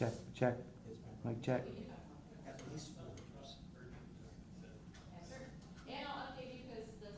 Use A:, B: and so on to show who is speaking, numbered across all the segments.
A: Check, check, mic check.
B: At least 4 years.
C: Yes, sir. And I'll update you because the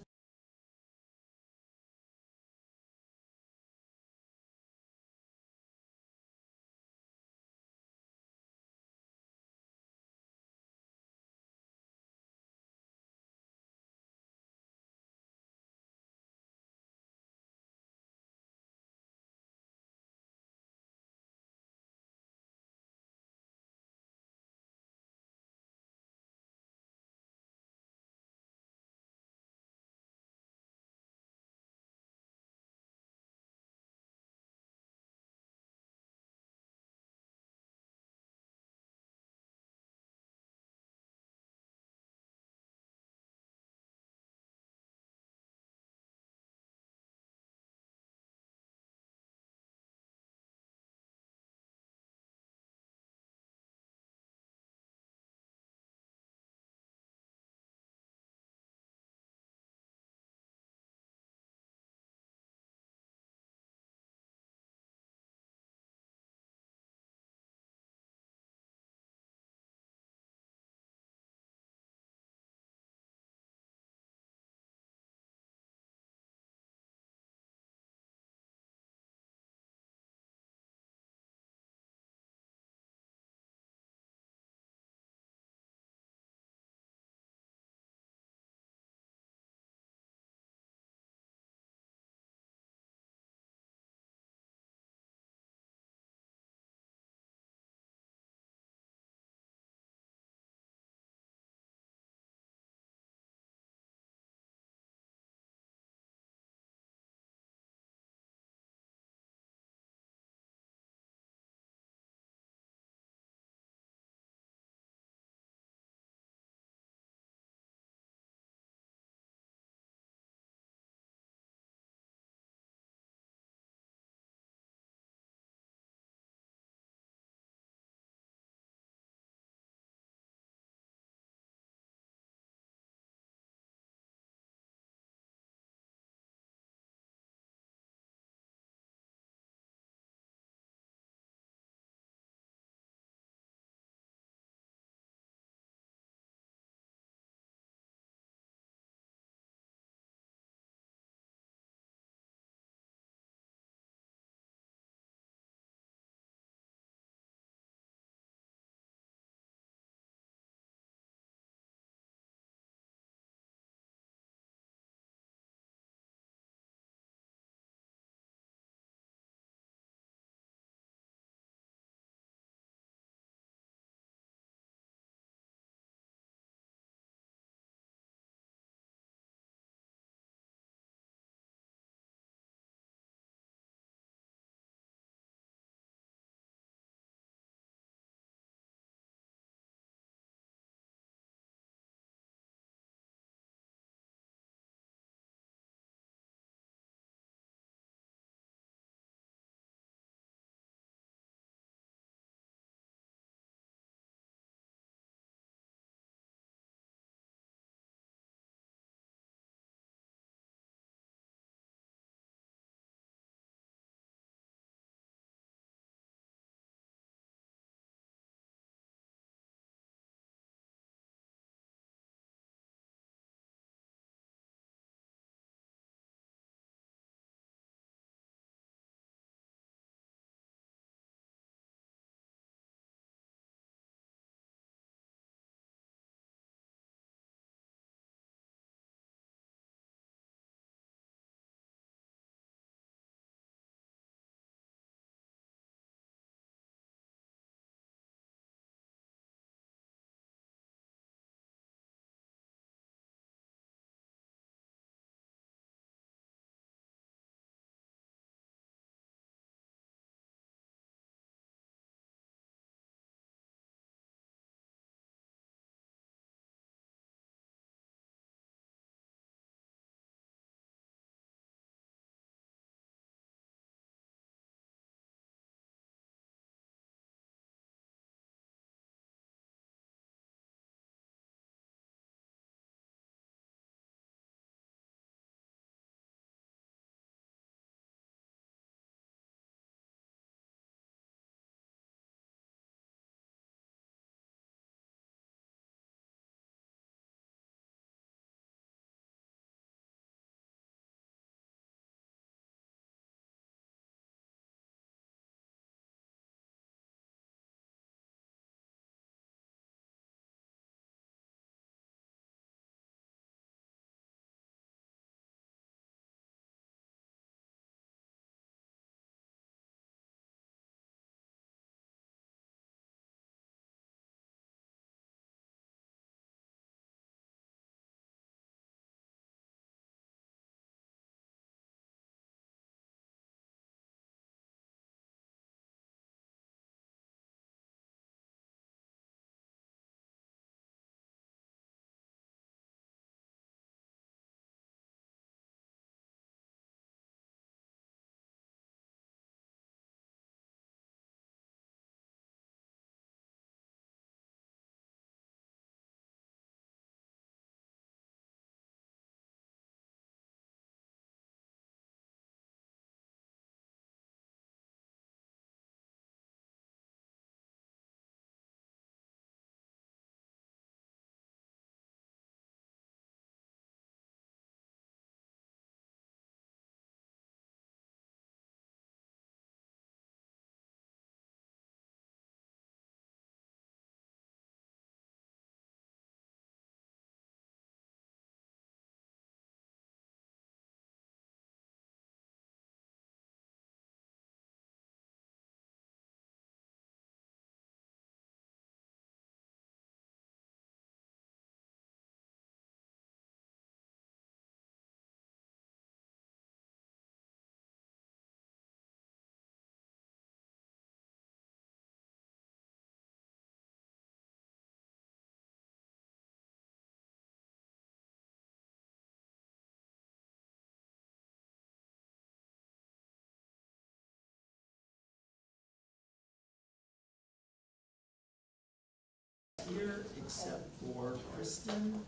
B: here except for Kristen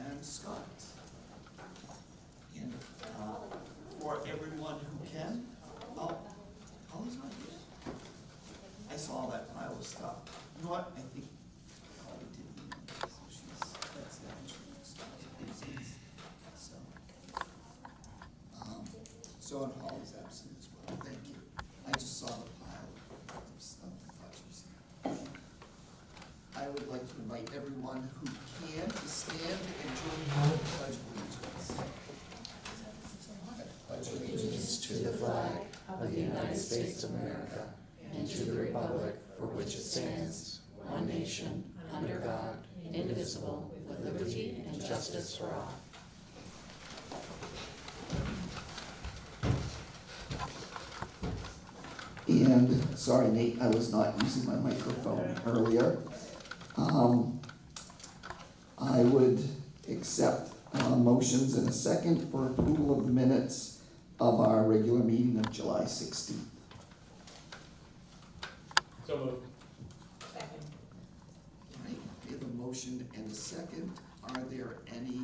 B: and Scott. And for everyone who can, oh, Holly's not here. I saw that pile of stuff. You know what? I think Holly did email me, so that's the actual stuff. So in Holly's absence as well. Thank you. I just saw the pile of stuff. I thought you said. I would like to invite everyone who can to stand and join me in the Pledge of Allegiance. I pledge allegiance
D: To the flag of the United States of America and to the republic for which it stands, one nation, under God, indivisible, with liberty and justice for all.
B: And, sorry Nate, I was not using my microphone earlier. I would accept motions in a second for approval of the minutes of our regular meeting of July 16th.
D: So moved.
C: Second.
B: All right, we have a motion and a second. Are there any,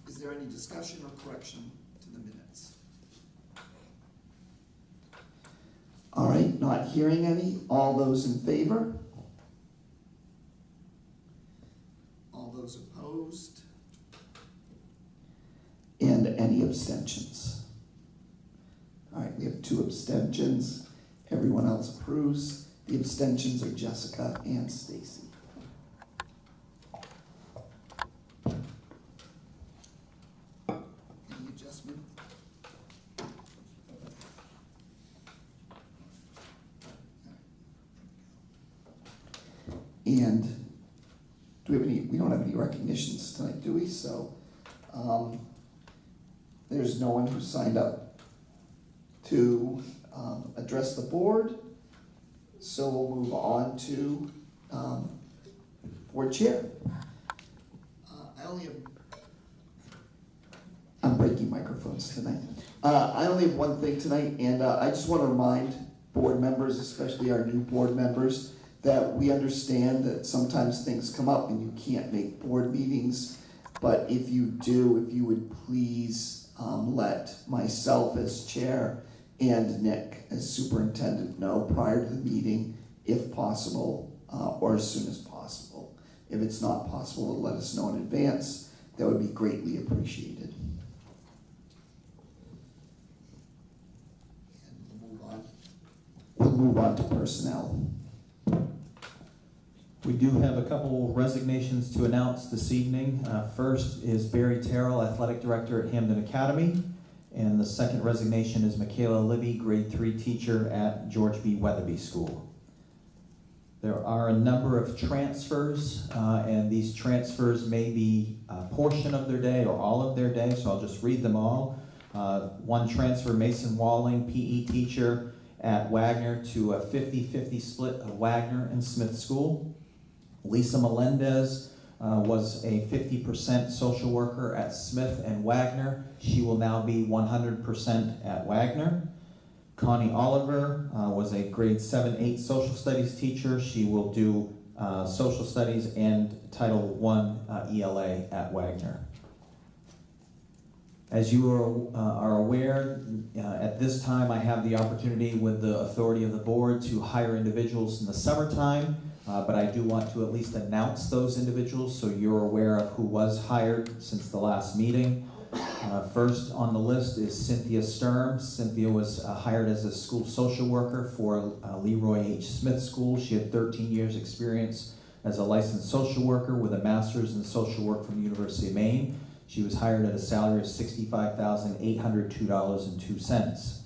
B: is there any discussion or correction to the minutes? All right, not hearing any. All those in favor? All those opposed? And any abstentions? All right, we have 2 abstentions. Everyone else approves. The abstentions are Jessica and Stacy. Any adjustment? And do we have any, we don't have any recognitions tonight, do we? So, there's no one who signed up to address the board. So we'll move on to board chair. I'm breaking microphones tonight. I only have one thing tonight, and I just want to remind board members, especially our new board members, that we understand that sometimes things come up and you can't make board meetings, but if you do, if you would please let myself as chair and Nick as superintendent know prior to the meeting, if possible, or as soon as possible. If it's not possible to let us know in advance, that would be greatly appreciated. And we'll move on to personnel.
A: We do have a couple resignations to announce this evening. First is Barry Terrell, Athletic Director at Hamden Academy. And the second resignation is Michaela Libby, Grade 3 teacher at George B. Weatherby School. There are a number of transfers, and these transfers may be a portion of their day or all of their day, so I'll just read them all. One transfer, Mason Walling, PE teacher at Wagner, to a 50-50 split of Wagner and Smith School. Lisa Melendez was a 50% social worker at Smith and Wagner. She will now be 100% at Wagner. Connie Oliver was a grade 7-8 social studies teacher. She will do social studies and Title I ELA at Wagner. As you are aware, at this time I have the opportunity with the authority of the board to hire individuals in the summertime. But I do want to at least announce those individuals so you're aware of who was hired since the last meeting. First on the list is Cynthia Sturm. Cynthia was hired as a school social worker for Leroy H. Smith School. She had 13 years experience as a licensed social worker with a master's in social work from the University of Maine. She was hired at a salary of $65,802.02.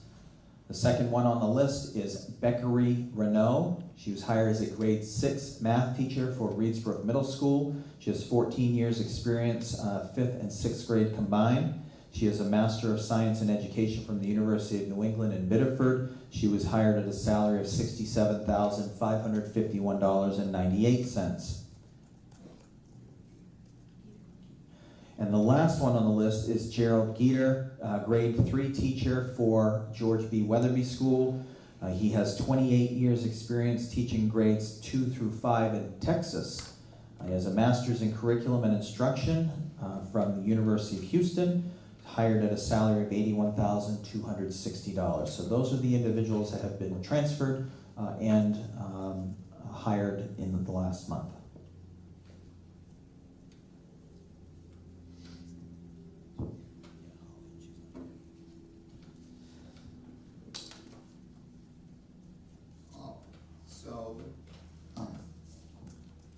A: The second one on the list is Beckery Renault. She was hired as a grade 6 math teacher for Reedsbrook Middle School. She has 14 years experience, 5th and 6th grade combined. She has a Master of Science in Education from the University of New England in Biddeford. She was hired at a salary of $67,551.98. And the last one on the list is Gerald Geeter, grade 3 teacher for George B. Weatherby School. He has 28 years experience teaching grades 2 through 5 in Texas. He has a master's in curriculum and instruction from the University of Houston, hired at a salary of $81,260. So those are the individuals that have been transferred and hired in the last month.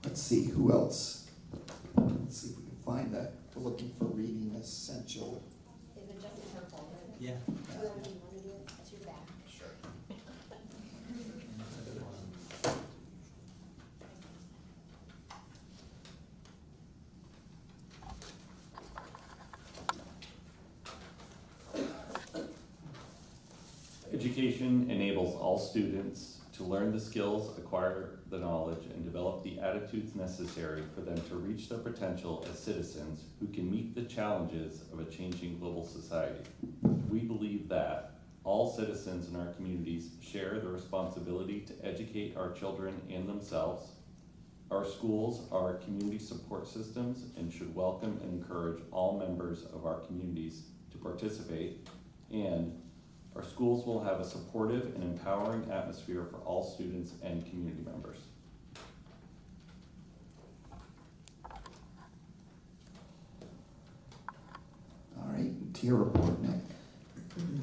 B: Let's see, who else? Let's see if we can find that. We're looking for reading essential.
C: Is it just in her folder?
A: Yeah.
C: Do you want to do it? That's your back.
B: Sure.
E: Education enables all students to learn the skills, acquire the knowledge, and develop the attitudes necessary for them to reach their potential as citizens who can meet the challenges of a changing global society. We believe that all citizens in our communities share the responsibility to educate our children and themselves. Our schools are community support systems and should welcome and encourage all members of our communities to participate, and our schools will have a supportive and empowering atmosphere for all students and community members.
B: All right, to your report, Nick.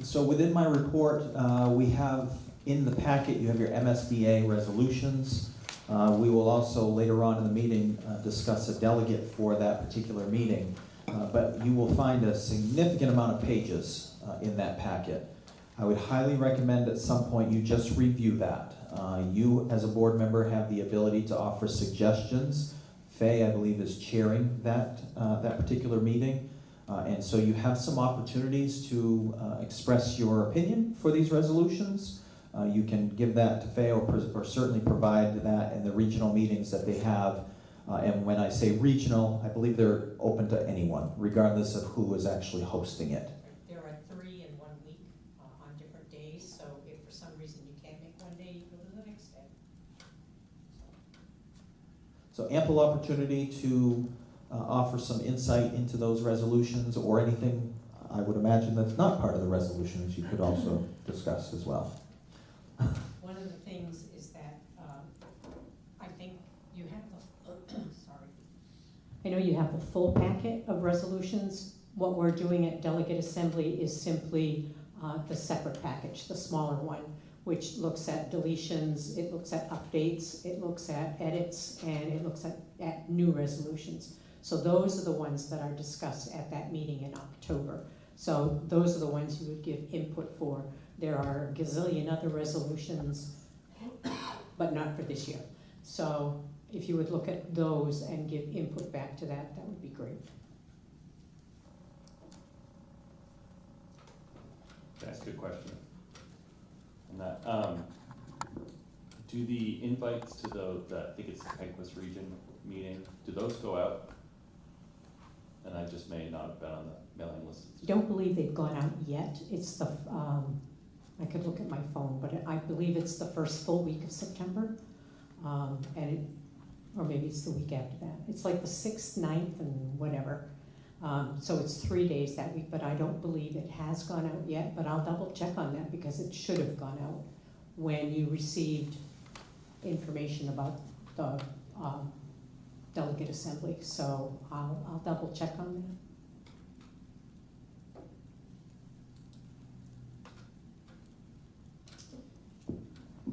A: So within my report, we have in the packet, you have your MSBA resolutions. We will also later on in the meeting discuss a delegate for that particular meeting. But you will find a significant amount of pages in that packet. I would highly recommend at some point you just review that. You, as a board member, have the ability to offer suggestions. Faye, I believe, is chairing that particular meeting. And so you have some opportunities to express your opinion for these resolutions. You can give that to Faye or certainly provide that in the regional meetings that they have. And when I say regional, I believe they're open to anyone, regardless of who is actually hosting it.
F: There are 3 in 1 week on different days, so if for some reason you can't make one day, you go to the next day.
A: So ample opportunity to offer some insight into those resolutions or anything I would imagine that's not part of the resolutions you could also discuss as well.
F: One of the things is that I think you have I know you have the full packet of resolutions. What we're doing at Delegate Assembly is simply the separate package, the smaller one, which looks at deletions, it looks at updates, it looks at edits, and it looks at new resolutions. So those are the ones that are discussed at that meeting in October. So those are the ones you would give input for. There are a gazillion other resolutions, but not for this year. So if you would look at those and give input back to that, that would be great.
E: That's a good question. On that, do the invites to I think it's the Pegwas Region meeting, do those go out? And I just may not have been on the mailing list.
F: Don't believe they've gone out yet. It's the, I could look at my phone, but I believe it's the first full week of September. Or maybe it's the week after that. It's like the 6th, 9th, and whatever. So it's 3 days that week, but I don't believe it has gone out yet, but I'll double check on that because it should have gone out when you received information about the Delegate Assembly. So I'll double check on that.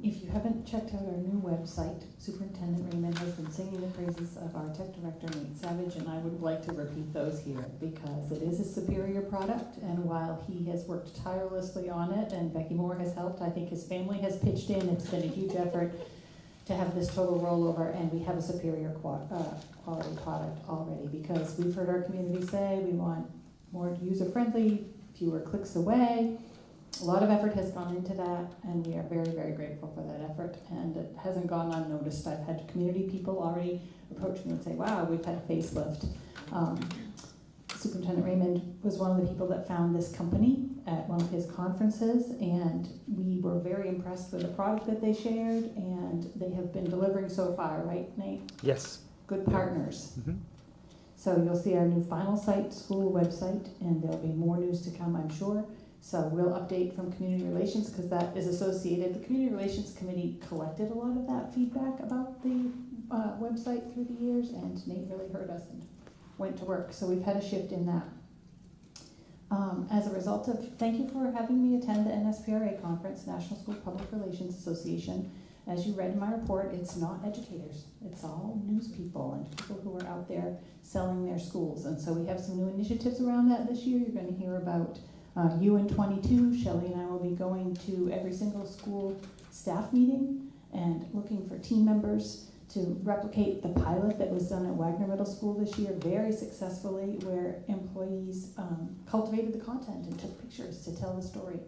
G: If you haven't checked out our new website, Superintendent Raymond has been singing the praises of our tech director, Nate Savage, and I would like to repeat those here because it is a superior product, and while he has worked tirelessly on it and Becky Moore has helped, I think his family has pitched in. It's been a huge effort to have this total rollover, and we have a superior quality product already because we've heard our community say we want more user-friendly, fewer clicks away. A lot of effort has gone into that, and we are very, very grateful for that effort, and it hasn't gone unnoticed. I've had community people already approach me and say, wow, we've had a facelift. Superintendent Raymond was one of the people that found this company at one of his conferences, and we were very impressed with the product that they shared, and they have been delivering so far, right, Nate?
H: Yes.
G: Good partners.
H: Mhm.
G: So you'll see our new final site school website, and there'll be more news to come, I'm sure. So we'll update from community relations, because that is associated. The community relations committee collected a lot of that feedback about the website through the years, and Nate really heard us and went to work. So we've had a shift in that. As a result of, thank you for having me attend the NSPRA conference, National School Public Relations Association. As you read in my report, it's not educators. It's all news people and people who are out there selling their schools. And so we have some new initiatives around that this year. You're going to hear about U in 22. Shelley and I will be going to every single school staff meeting and looking for team members to replicate the pilot that was done at Wagner Middle School this year very successfully, where employees cultivated the content and took pictures to tell the story.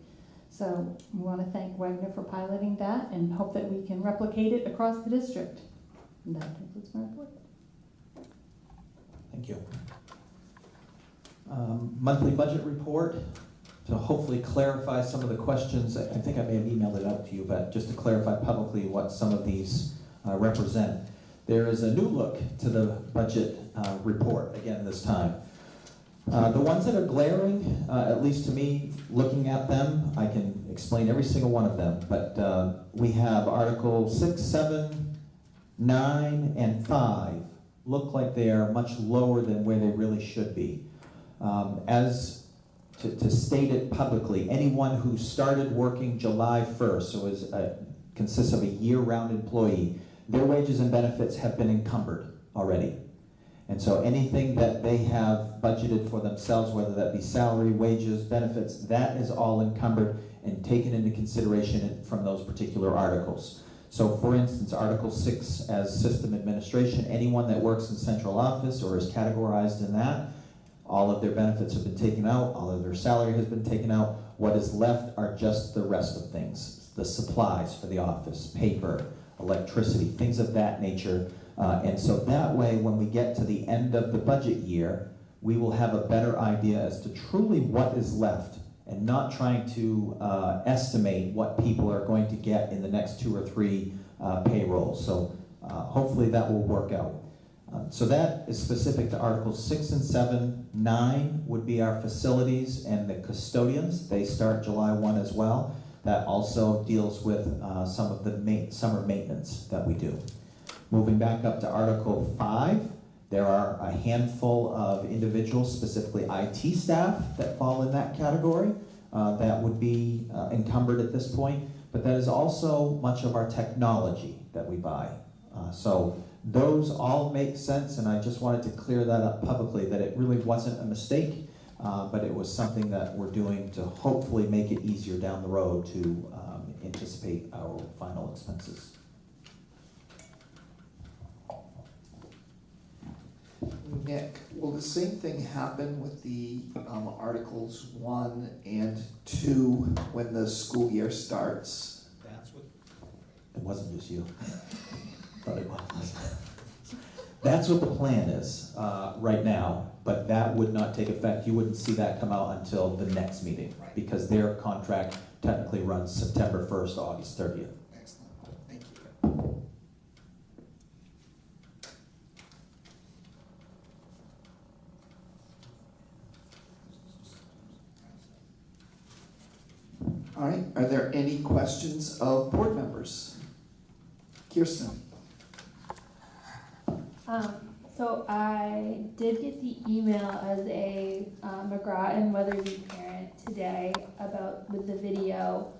G: So we want to thank Wagner for piloting that and hope that we can replicate it across the district. And that concludes my report.
A: Thank you. Monthly budget report to hopefully clarify some of the questions. I think I may have emailed it out to you, but just to clarify publicly what some of these represent. There is a new look to the budget report again this time. The ones that are glaring, at least to me, looking at them, I can explain every single one of them, but we have Article 6, 7, 9, and 5 look like they are much lower than where they really should be. To state it publicly, anyone who started working July 1st, so consists of a year-round employee, their wages and benefits have been encumbered already. And so anything that they have budgeted for themselves, whether that be salary, wages, benefits, that is all encumbered and taken into consideration from those particular articles. So for instance, Article 6 as system administration, anyone that works in central office or is categorized in that, all of their benefits have been taken out, all of their salary has been taken out. What is left are just the rest of things, the supplies for the office, paper, electricity, things of that nature. And so that way, when we get to the end of the budget year, we will have a better idea as to truly what is left and not trying to estimate what people are going to get in the next 2 or 3 payrolls. So hopefully that will work out. So that is specific to Articles 6 and 7. 9 would be our facilities and the custodians. They start July 1 as well. That also deals with some of the summer maintenance that we do. Moving back up to Article 5, there are a handful of individuals, specifically IT staff, that fall in that category that would be encumbered at this point. But that is also much of our technology that we buy. So those all make sense, and I just wanted to clear that up publicly, that it really wasn't a mistake, but it was something that we're doing to hopefully make it easier down the road to anticipate our final expenses.
B: Nick, will the same thing happen with the Articles 1 and 2 when the school year starts?
A: That's what. It wasn't just you. Thought it was. That's what the plan is right now, but that would not take effect. You wouldn't see that come out until the next meeting, because their contract technically runs September 1st to August 30th.
B: Excellent, thank you. All right, are there any questions of board members? Kirsten?
I: So I did get the email as a McGraw and Weatherby parent today with the video,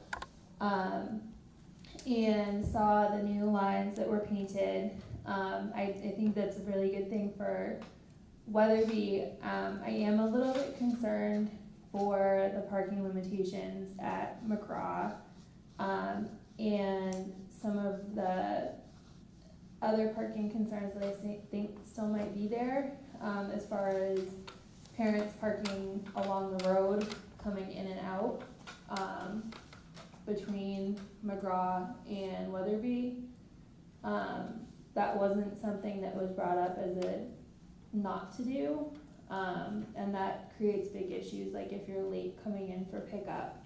I: and saw the new lines that were painted. I think that's a really good thing for Weatherby. I am a little bit concerned for the parking limitations at McGraw, and some of the other parking concerns that I think still might be there, as far as parents parking along the road, coming in and out, between McGraw and Weatherby. That wasn't something that was brought up as a not to do, And that creates big issues, like if you're late coming in for pickup,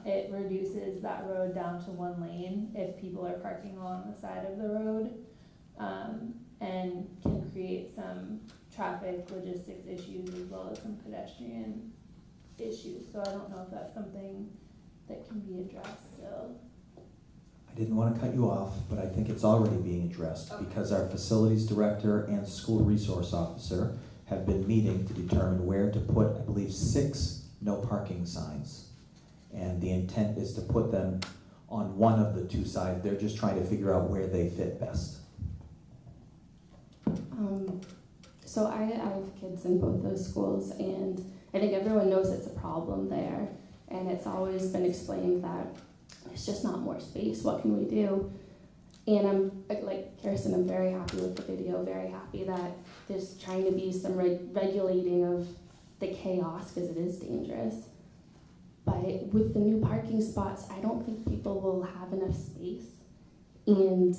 I: it reduces that road down to one lane if people are parking along the side of the road, and can create some traffic logistics issues as well as some pedestrian issues. So I don't know if that's something that can be addressed still.
A: I didn't want to cut you off, but I think it's already being addressed because our facilities director and school resource officer have been meeting to determine where to put, I believe, 6 no parking signs. And the intent is to put them on one of the 2 sides. They're just trying to figure out where they fit best.
H: So I have kids in both those schools, and I think everyone knows it's a problem there. And it's always been explained that it's just not more space. What can we do? And I'm, like Kirsten, I'm very happy with the video, very happy that there's trying to be some regulating of the chaos because it is dangerous. But with the new parking spots, I don't think people will have enough space. And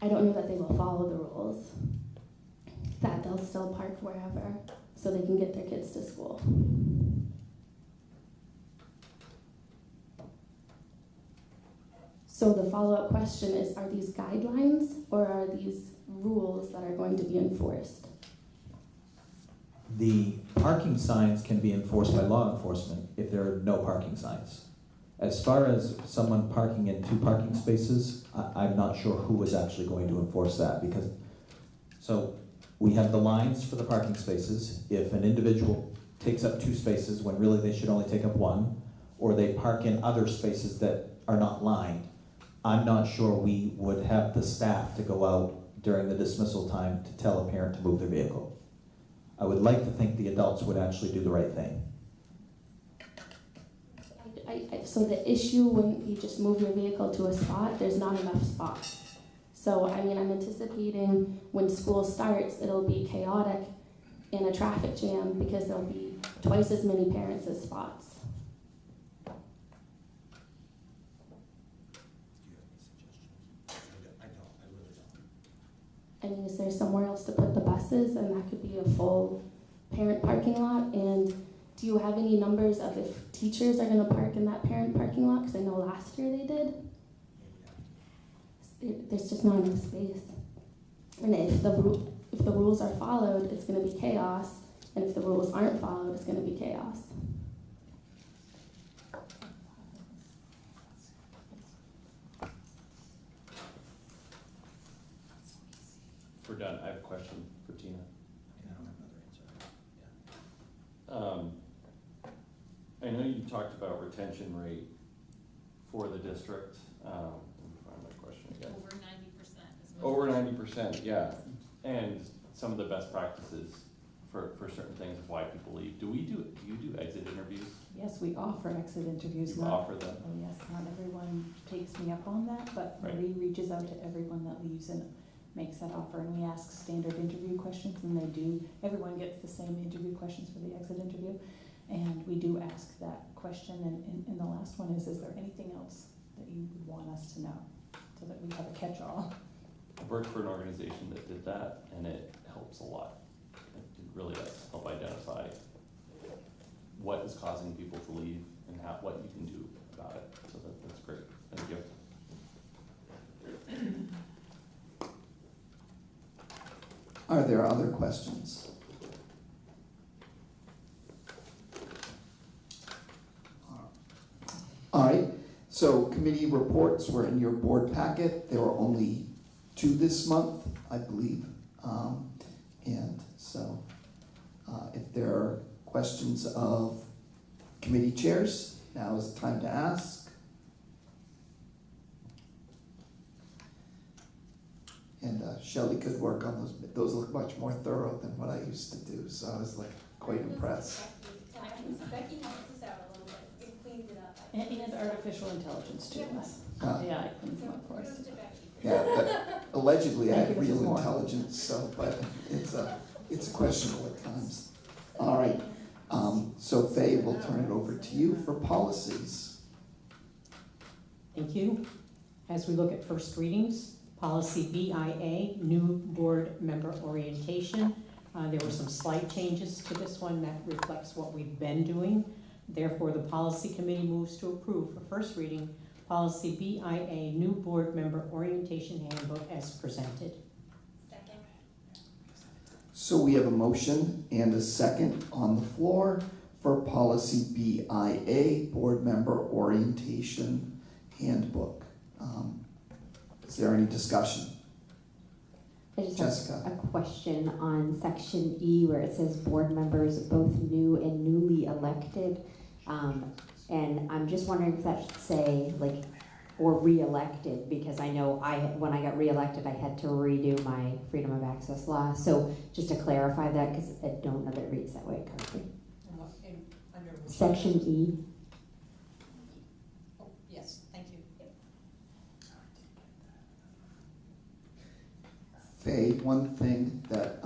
H: I don't know that they will follow the rules, that they'll still park wherever so they can get their kids to school. So the follow-up question is, are these guidelines or are these rules that are going to be enforced?
A: The parking signs can be enforced by law enforcement if there are no parking signs. As far as someone parking in 2 parking spaces, I'm not sure who is actually going to enforce that because, so we have the lines for the parking spaces. If an individual takes up 2 spaces when really they should only take up 1, or they park in other spaces that are not lined, I'm not sure we would have the staff to go out during the dismissal time to tell a parent to move their vehicle. I would like to think the adults would actually do the right thing.
H: So the issue wouldn't be just move your vehicle to a spot, there's not enough spots. So I mean, I'm anticipating when school starts, it'll be chaotic in a traffic jam because there'll be twice as many parents as spots. I mean, is there somewhere else to put the buses, and that could be a full parent parking lot? And do you have any numbers of if teachers are going to park in that parent parking lot? Because I know last year they did. There's just not enough space. And if the rules are followed, it's going to be chaos. And if the rules aren't followed, it's going to be chaos.
E: We're done. I have a question for Tina.
A: I don't have another answer.
E: I know you talked about retention rate for the district. Let me find my question again.
C: Over 90%.
E: Over 90%, yeah. And some of the best practices for certain things of why people leave. Do you do exit interviews?
G: Yes, we offer exit interviews.
E: You
G: Not-
E: offer them?
G: Oh yes, not everyone takes me up on that, but
E: Right.
G: Marie reaches out to everyone that leaves and makes that offer, and we ask standard interview questions, and they do, everyone gets the same interview questions for the exit interview, and we do ask that question, and the last one is there anything else that you would want us to know, so that we have a catch-all?
E: I worked for an organization that did that, and it helps a lot. It really does help identify what is causing people to leave and what you can do about it. So that's great. Thank you.
B: Are there other questions? All right, so committee reports were in your board packet. There were only 2 this month, I believe. And so if there are questions of committee chairs, now is the time to ask. And Shelley could work on those. Those look much more thorough than what I used to do, so I was like quite impressed.
C: Becky helps us out a little bit. It cleans it up.
G: And artificial intelligence too.
B: Uh,
G: Yeah, I can come up for us.
C: Kudos to Becky.
B: Yeah, but allegedly I
G: Thank
B: have
G: you, Mrs.
B: real
G: Moore.
B: intelligence, so, but it's questionable at times. All right, so Faye, we'll turn it over to you for policies.
F: Thank you. As we look at first readings, policy BIA, new board member orientation. There were some slight changes to this one that reflects what we've been doing. Therefore, the policy committee moves to approve for first reading policy BIA, new board member orientation handbook as presented.
C: Second.
B: So we have a motion and a second on the floor for policy BIA, board member orientation handbook. Is there any discussion?
J: I just
B: Jessica.
J: have a question on section E where it says board members both new and newly elected. And I'm just wondering if that should say like, or re-elected, because I know when I got re-elected, I had to redo my freedom of access law. So just to clarify that, because I don't know that it reads that way correctly. Section E.
F: Oh, yes, thank you.
B: Faye, one thing that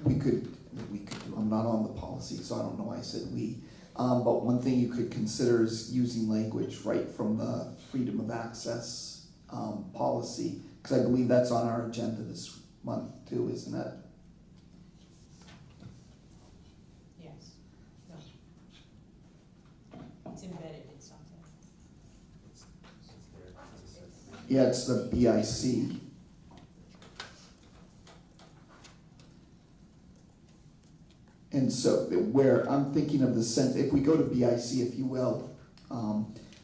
B: we could do, I'm not on the policy, so I don't know why I said we, but one thing you could consider is using language right from the freedom of access policy, because I believe that's on our agenda this month too, isn't it?
F: Yes. No. It's embedded in something.
B: Yeah, it's the BIC. And so where I'm thinking of the sentence, if we go to BIC, if you will,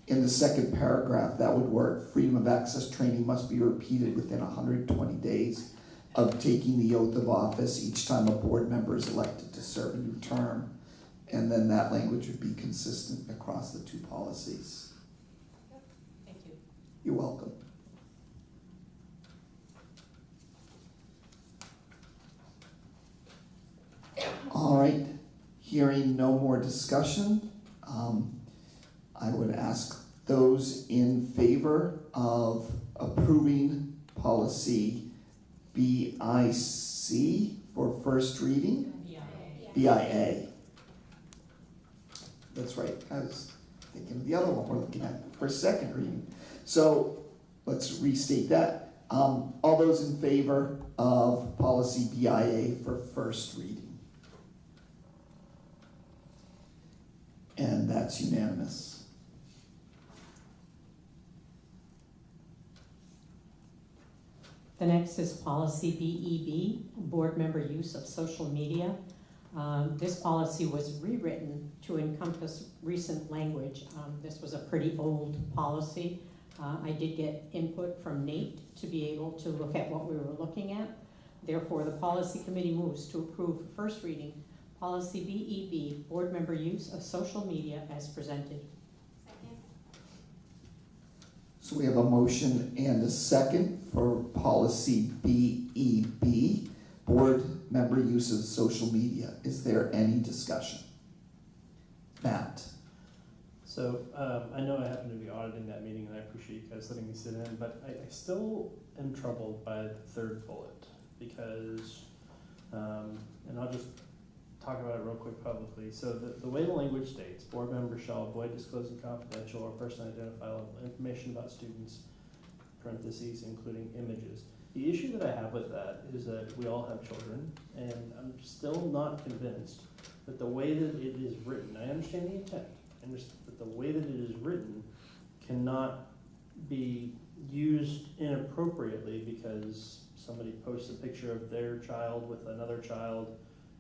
B: in the second paragraph, that would work. Freedom of access training must be repeated within 120 days of taking the oath of office each time a board member is elected to serve a new term. And then that language would be consistent across the two policies.
F: Thank you.
B: You're welcome. All right, hearing no more discussion, I would ask those in favor of approving policy BIC for first reading? BIA. That's right, I was thinking of the other one we're looking at for second reading. So let's restate that. All those in favor of policy BIA for first reading? And that's unanimous.
F: The next is policy BEB, board member use of social media. This policy was rewritten to encompass recent language. This was a pretty old policy. I did get input from Nate to be able to look at what we were looking at. Therefore, the policy committee moves to approve first reading policy BEB, board member use of social media as presented.
C: Second.
B: So we have a motion and a second for policy BEB, board member use of social media. Is there any discussion? Matt?
K: So I know I happen to be auditing that meeting, and I appreciate you guys letting me sit in, but I still am troubled by the third bullet because, and I'll just talk about it real quick publicly. So the way the language states, board members shall avoid disclosing confidential or personally identifiable information about students, parentheses, including images. The issue that I have with that is that we all have children, and I'm still not convinced that the way that it is written, I understand the intent, but the way that it is written cannot be used inappropriately because somebody posts a picture of their child with another child,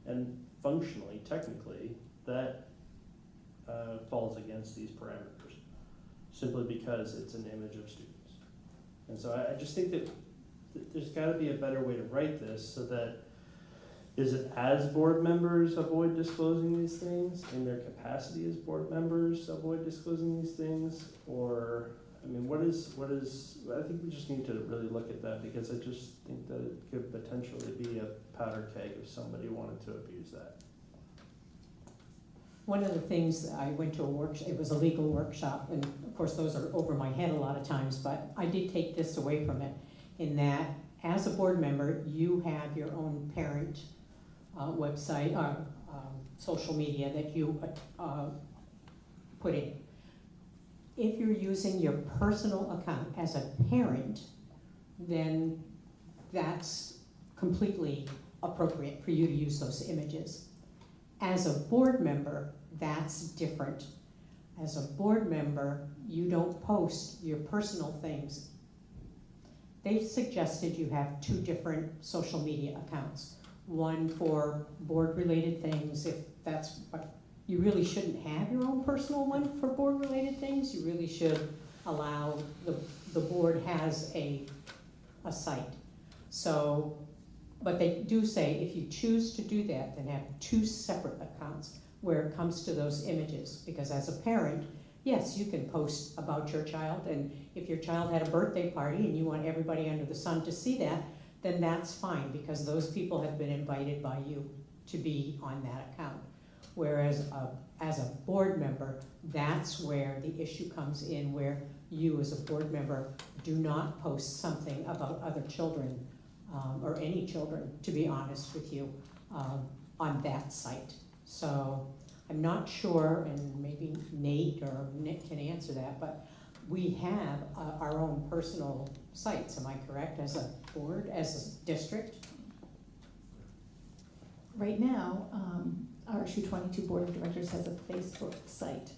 K: and functionally, technically, that falls against these parameters, simply because it's an image of students. And so I just think that there's got to be a better way to write this so that, is it as board members avoid disclosing these things, in their capacity as board members avoid disclosing these things, or, I mean, what is, I think we just need to really look at that, because I just think that it could potentially be a powder keg if somebody wanted to abuse that.
F: One of the things, I went to a workshop, it was a legal workshop, and of course those are over my head a lot of times, but I did take this away from it, in that as a board member, you have your own parent website, social media that you put in. If you're using your personal account as a parent, then that's completely appropriate for you to use those images. As a board member, that's different. As a board member, you don't post your personal things. They've suggested you have 2 different social media accounts. One for board-related things, if that's what, you really shouldn't have your own personal one for board-related things. You really should allow, the board has a site. So, but they do say if you choose to do that, then have 2 separate accounts where it comes to those images. Because as a parent, yes, you can post about your child, and if your child had a birthday party and you want everybody under the sun to see that, then that's fine, because those people have been invited by you to be on that account. Whereas as a board member, that's where the issue comes in, where you as a board member do not post something about other children, or any children, to be honest with you, on that site. So I'm not sure, and maybe Nate or Nick can answer that, but we have our own personal sites, am I correct, as a board, as a district?
G: Right now, RSU 22 Board of Directors has a Facebook site.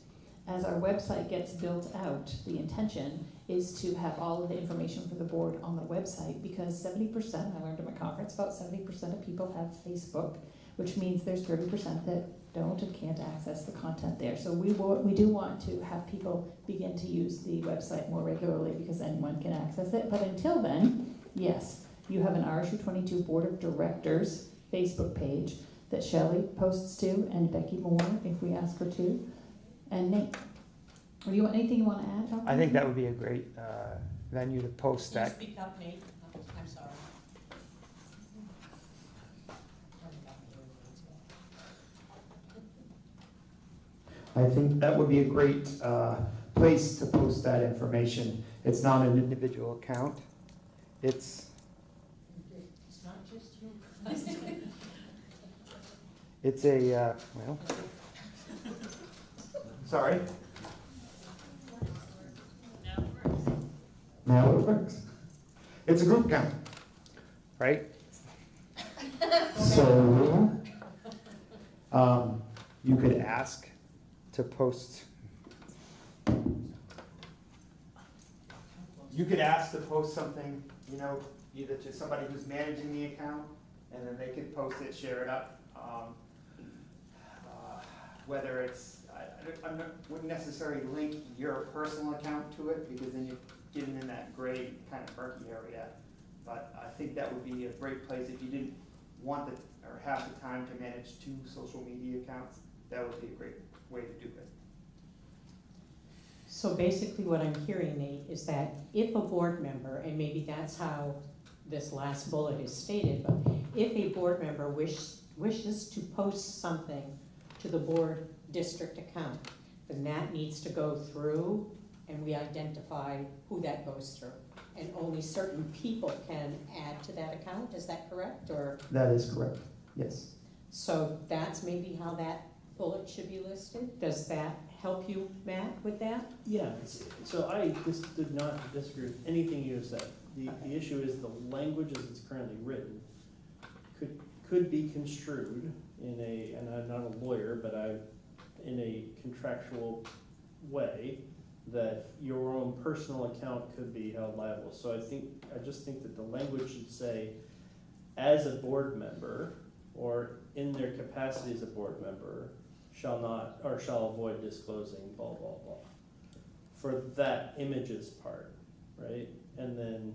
G: As our website gets built out, the intention is to have all of the information for the board on the website, because 70%, I learned at my conference, about 70% of people have Facebook, which means there's 30% that don't and can't access the content there. So we do want to have people begin to use the website more regularly, because anyone can access it. But until then, yes, you have an RSU 22 Board of Directors Facebook page that Shelley posts to, and Becky Moore, if we ask her to, and Nate. Do you want anything you want to add, Dr.
L: I think that would be a great venue to post
F: Can you
L: that.
F: speak up, Nate? I'm sorry.
L: I think that would be a great place to post that information. It's not an individual account. It's
F: not just you.
L: it's a well. Sorry. Now it works. It's a group account, right? So you could ask to post. You could ask to post something, you know, either to somebody who's managing the account, and then they could post it, share it up. Whether it's, I wouldn't necessarily link your personal account to it, because then you're getting in that gray kind of murky area. But I think that would be a great place if you didn't want or have the time to manage 2 social media accounts. That would be a great way to do it.
F: So basically what I'm hearing, Nate, is that if a board member, and maybe that's how this last bullet is stated, but if a board member wishes to post something to the board district account, then that needs to go through, and we identify who that goes through. And only certain people can add to that account, is that correct, or?
L: That is correct, yes.
F: So that's maybe how that bullet should be listed? Does that help you, Matt, with that?
K: Yeah, so I did not disagree with anything you have said. The issue is the language as it's currently written could be construed in and I'm not a lawyer, but in a contractual way that your own personal account could be held liable. So I just think that the language should say, as a board member, or in their capacity as a board member, shall not, or shall avoid disclosing blah, blah, blah. For that images part, right? And then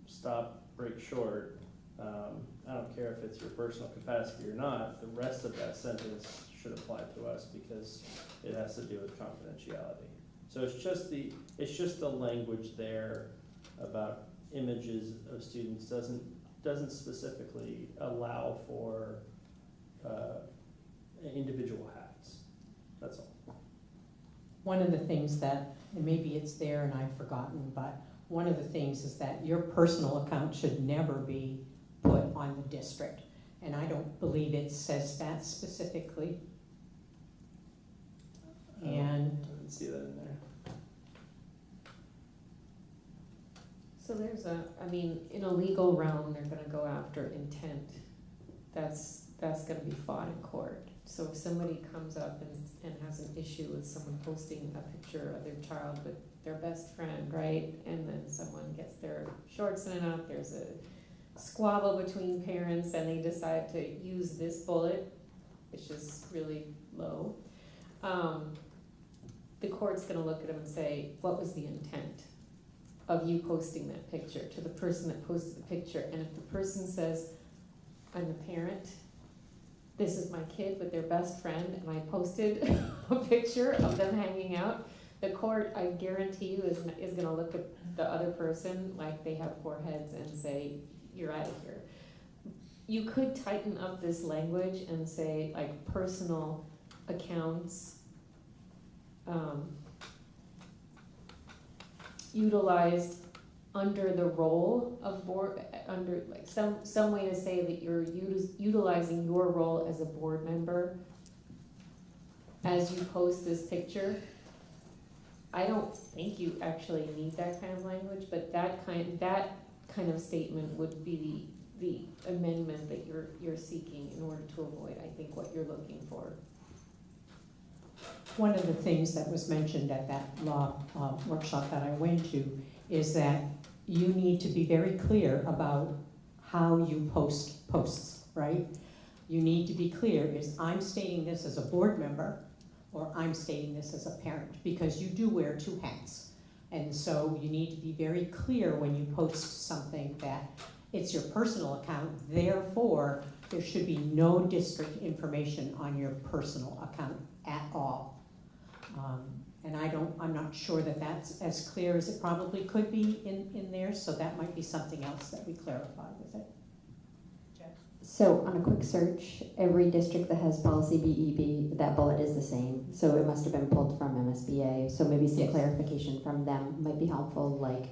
K: stop, break short. I don't care if it's your personal capacity or not, the rest of that sentence should apply to us because it has to do with confidentiality. So it's just the language there about images of students doesn't specifically allow for individual hats. That's all.
F: One of the things that, and maybe it's there and I've forgotten, but one of the things is that your personal account should never be put on the district. And I don't believe it says that specifically. And
K: I didn't see that in there.
D: So there's in a legal realm, they're gonna go after intent
F: that's gonna be fought in court. So if somebody comes up and has an issue with someone posting a picture of their child with their best friend, right? And then someone gets their shorts in and out, there's a squabble between parents and they decide to use this bullet, which is really low. The court's gonna look at them and say, what was the intent of you posting that picture to the person that posted the picture? And if the person says, I'm the parent, this is my kid with their best friend, and I posted a picture of them hanging out, the court, I guarantee you, is gonna look at the other person like they have four heads and say, you're out of here. You could tighten up this language and say, like, personal accounts utilized under the role of board, under, like, some way to say that you're utilizing your role as a board member as you post this picture. I don't think you actually need that kind of language, but that kind of statement would be the amendment that you're seeking in order to avoid, I think, what you're looking for.
M: One of the things that was mentioned at that law workshop that I went to is that you need to be very clear about how you post posts, right? You need to be clear, is I'm stating this as a board member or I'm stating this as a parent, because you do wear two hats. And so you need to be very clear when you post something that it's your personal account, therefore there should be no district information on your personal account at all. And I'm not sure that that's as clear as it probably could be in there, so that might be something else that we clarify with it.
J: So on a quick search, every district that has policy BEB, that bullet is the same. So it must have been pulled from MSBA. So maybe some clarification from them might be helpful, like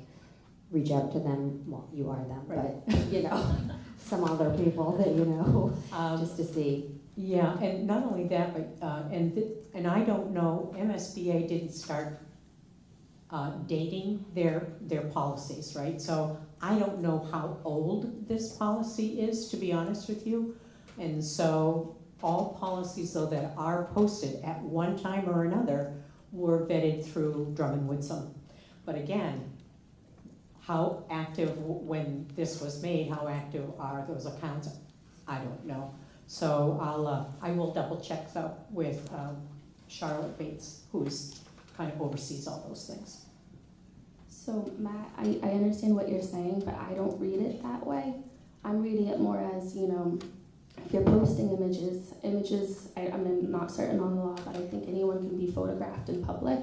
J: reach out to them, well, you are them,
M: Right.
J: but some other people that just to see.
M: Yeah, and not only that, but and I don't know, MSBA didn't start dating their policies, right? So I don't know how old this policy is, to be honest with you. And so all policies, though, that are posted at one time or another were vetted through Drummond Woodsum. But again, how active, when this was made, how active are those accounts? I don't know. So I will double check though with Charlotte Bates, who's kind of oversees all those things.
H: So Matt, I understand what you're saying, but I don't read it that way. I'm reading it more as, if you're posting images, I'm not certain on the law, but I think anyone can be photographed in public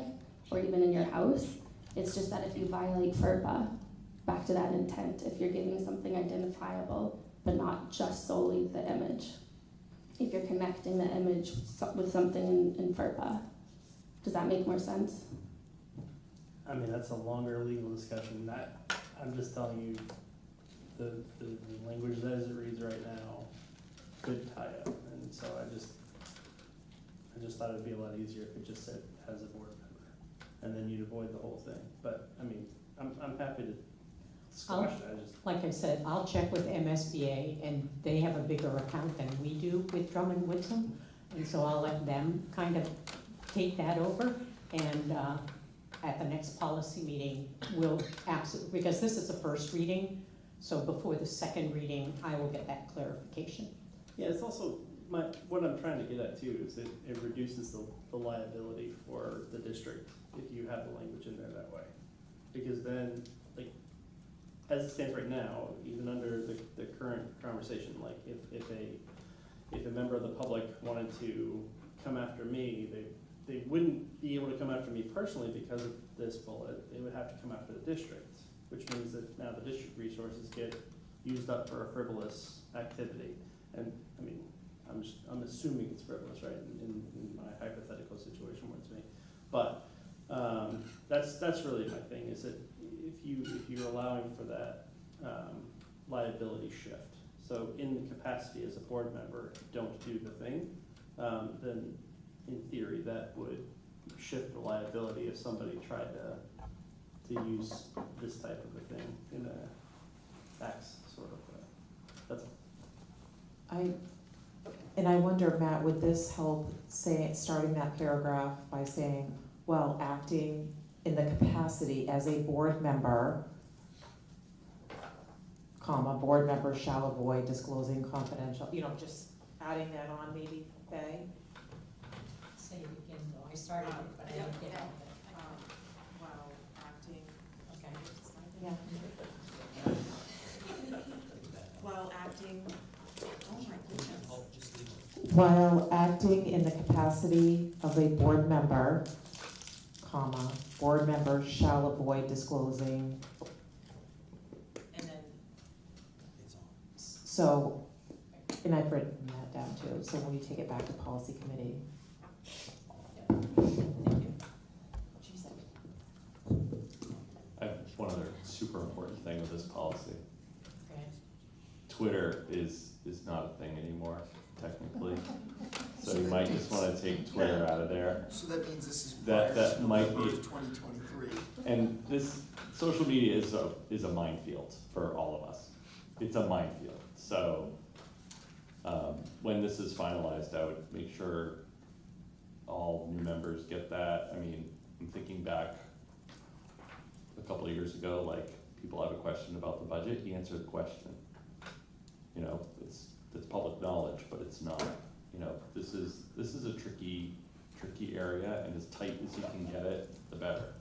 H: or even in your house. It's just that if you violate FERPA, back to that intent, if you're giving something identifiable, but not just solely the image. If you're connecting the image with something in FERPA. Does that make more sense?
K: I mean, that's a longer legal discussion. I'm just telling you, the language as it reads right now could tie up. And so I just thought it'd be a lot easier if it just said as a board member. And then you'd avoid the whole thing. But I mean, I'm happy to squash it.
M: Like I said, I'll check with MSBA, and they have a bigger account than we do with Drummond Woodsum. And so I'll let them kind of take that over, and at the next policy meeting, we'll absolutely, because this is the first reading, so before the second reading, I will get that clarification.
K: Yeah, it's also, what I'm trying to get at too is that it reduces the liability for the district if you have the language in there that way. Because then, like, as it stands right now, even under the current conversation, like if a member of the public wanted to come after me, they wouldn't be able to come after me personally because of this bullet. They would have to come after the district, which means that now the district resources get used up for a frivolous activity. And I mean, I'm assuming it's frivolous, right? In my hypothetical situation where it's me, but that's really my thing. Is that if you're allowing for that liability shift. So in the capacity as a board member, don't do the thing, then in theory that would shift the liability if somebody tried to use this type of a thing in a tax sort of way. That's all.
N: And I wonder, Matt, would this help starting that paragraph by saying, well, acting in the capacity as a board member, comma, board member shall avoid disclosing confidential, just adding that on maybe, Faye?
M: Say it again, though, I started it, but I didn't get it.
N: While acting,
M: Okay.
N: yeah. While acting, oh my goodness. While acting in the capacity of a board member, comma, board member shall avoid disclosing. And then. So, and I've written that down too, so when you take it back to policy committee.
E: I have one other super important thing with this policy.
M: Okay.
E: Twitter is not a thing anymore, technically. So you might just wanna take Twitter out of there.
B: So that means this is
E: That-
B: prior
E: that
B: to
E: might
B: November
E: be-
B: of 2023.
E: And this, social media is a minefield for all of us. It's a minefield, so, when this is finalized, I would make sure all new members get that. I mean, I'm thinking back a couple of years ago, like, people have a question about the budget, he answered the question. It's public knowledge, but it's not, this is a tricky area, and as tight as you can get it, the better.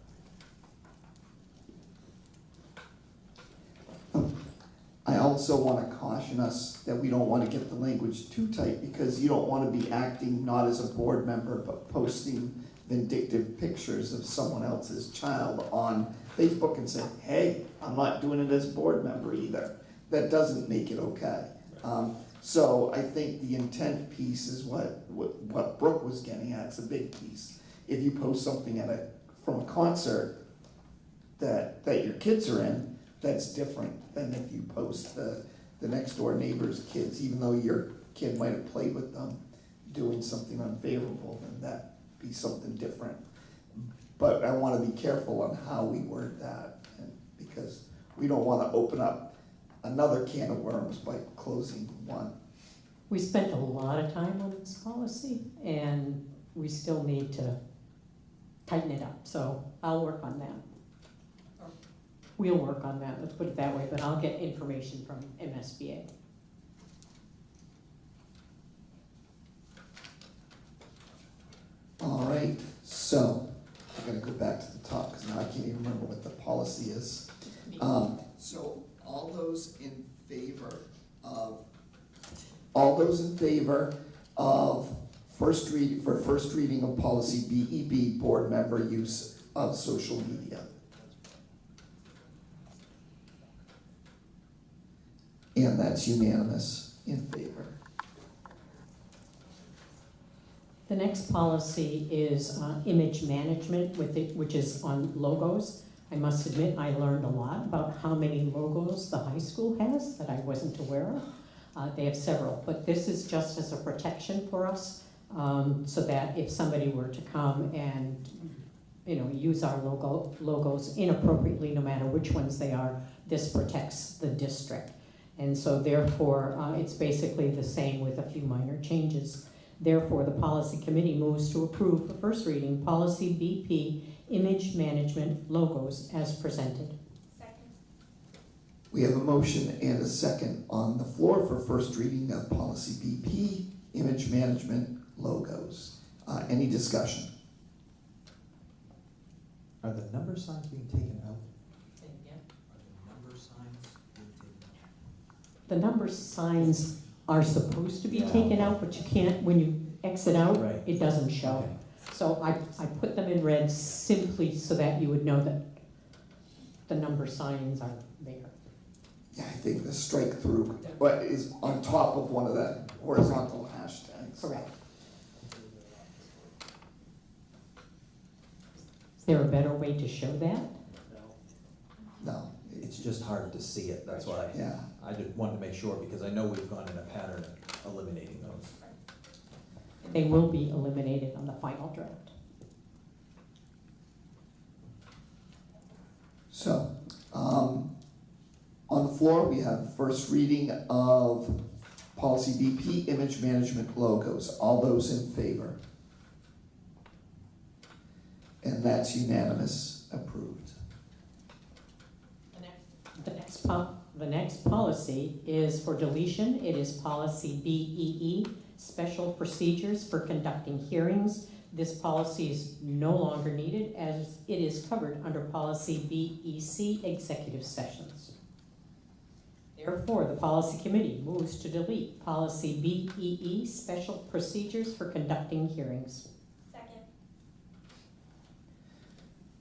B: I also want to caution us that we don't want to get the language too tight, because you don't want to be acting not as a board member, but posting vindictive pictures of someone else's child on Facebook and saying, hey, I'm not doing it as a board member either. That doesn't make it okay. So I think the intent piece is what Brooke was getting at. It's a big piece. If you post something from a concert that your kids are in, that's different than if you post the next door neighbor's kids, even though your kid might have played with them doing something unfavorable, then that'd be something different. But I want to be careful on how we word that, because we don't want to open up another can of worms by closing one.
M: We spent a lot of time on this policy, and we still need to tighten it up, so I'll work on that. We'll work on that, let's put it that way, but I'll get information from MSBA.
B: All right, so I'm gonna go back to the top, because now I can't even remember what the policy is. So all those in favor of first reading of policy BEB, board member use of social media? And that's unanimous in favor.
M: The next policy is image management, which is on logos. I must admit, I learned a lot about how many logos the high school has that I wasn't aware of. They have several, but this is just as a protection for us, so that if somebody were to come and use our logos inappropriately, no matter which ones they are, this protects the district. And so therefore, it's basically the same with a few minor changes. Therefore, the policy committee moves to approve for first reading policy BP, image management logos, as presented.
C: Second.
B: We have a motion and a second on the floor for first reading of policy BP, image management logos. Any discussion?
A: Are the number signs being taken out?
M: The number signs are supposed to be
A: Yeah.
M: taken out, but you can't, when you exit out,
A: Right.
M: it doesn't show.
A: Okay.
M: So I put them in red simply so that you would know that the number signs are there.
B: Yeah, I think the strike through, but is on top of one of the horizontal hashtags.
M: Correct. Is there a better way to show that?
B: No.
A: It's just hard to see it, that's why
B: Yeah.
A: I just wanted to make sure, because I know we've gone in a pattern of eliminating those.
M: They will be eliminated on the final draft.
B: So, on the floor, we have first reading of Policy BP, image management logos. All those in favor? And that's unanimous, approved.
M: The next policy is for deletion. It is policy BEE, special procedures for conducting hearings. This policy is no longer needed as it is covered under policy BEC, executive sessions. Therefore, the policy committee moves to delete policy BEE, special procedures for conducting hearings.
C: Second.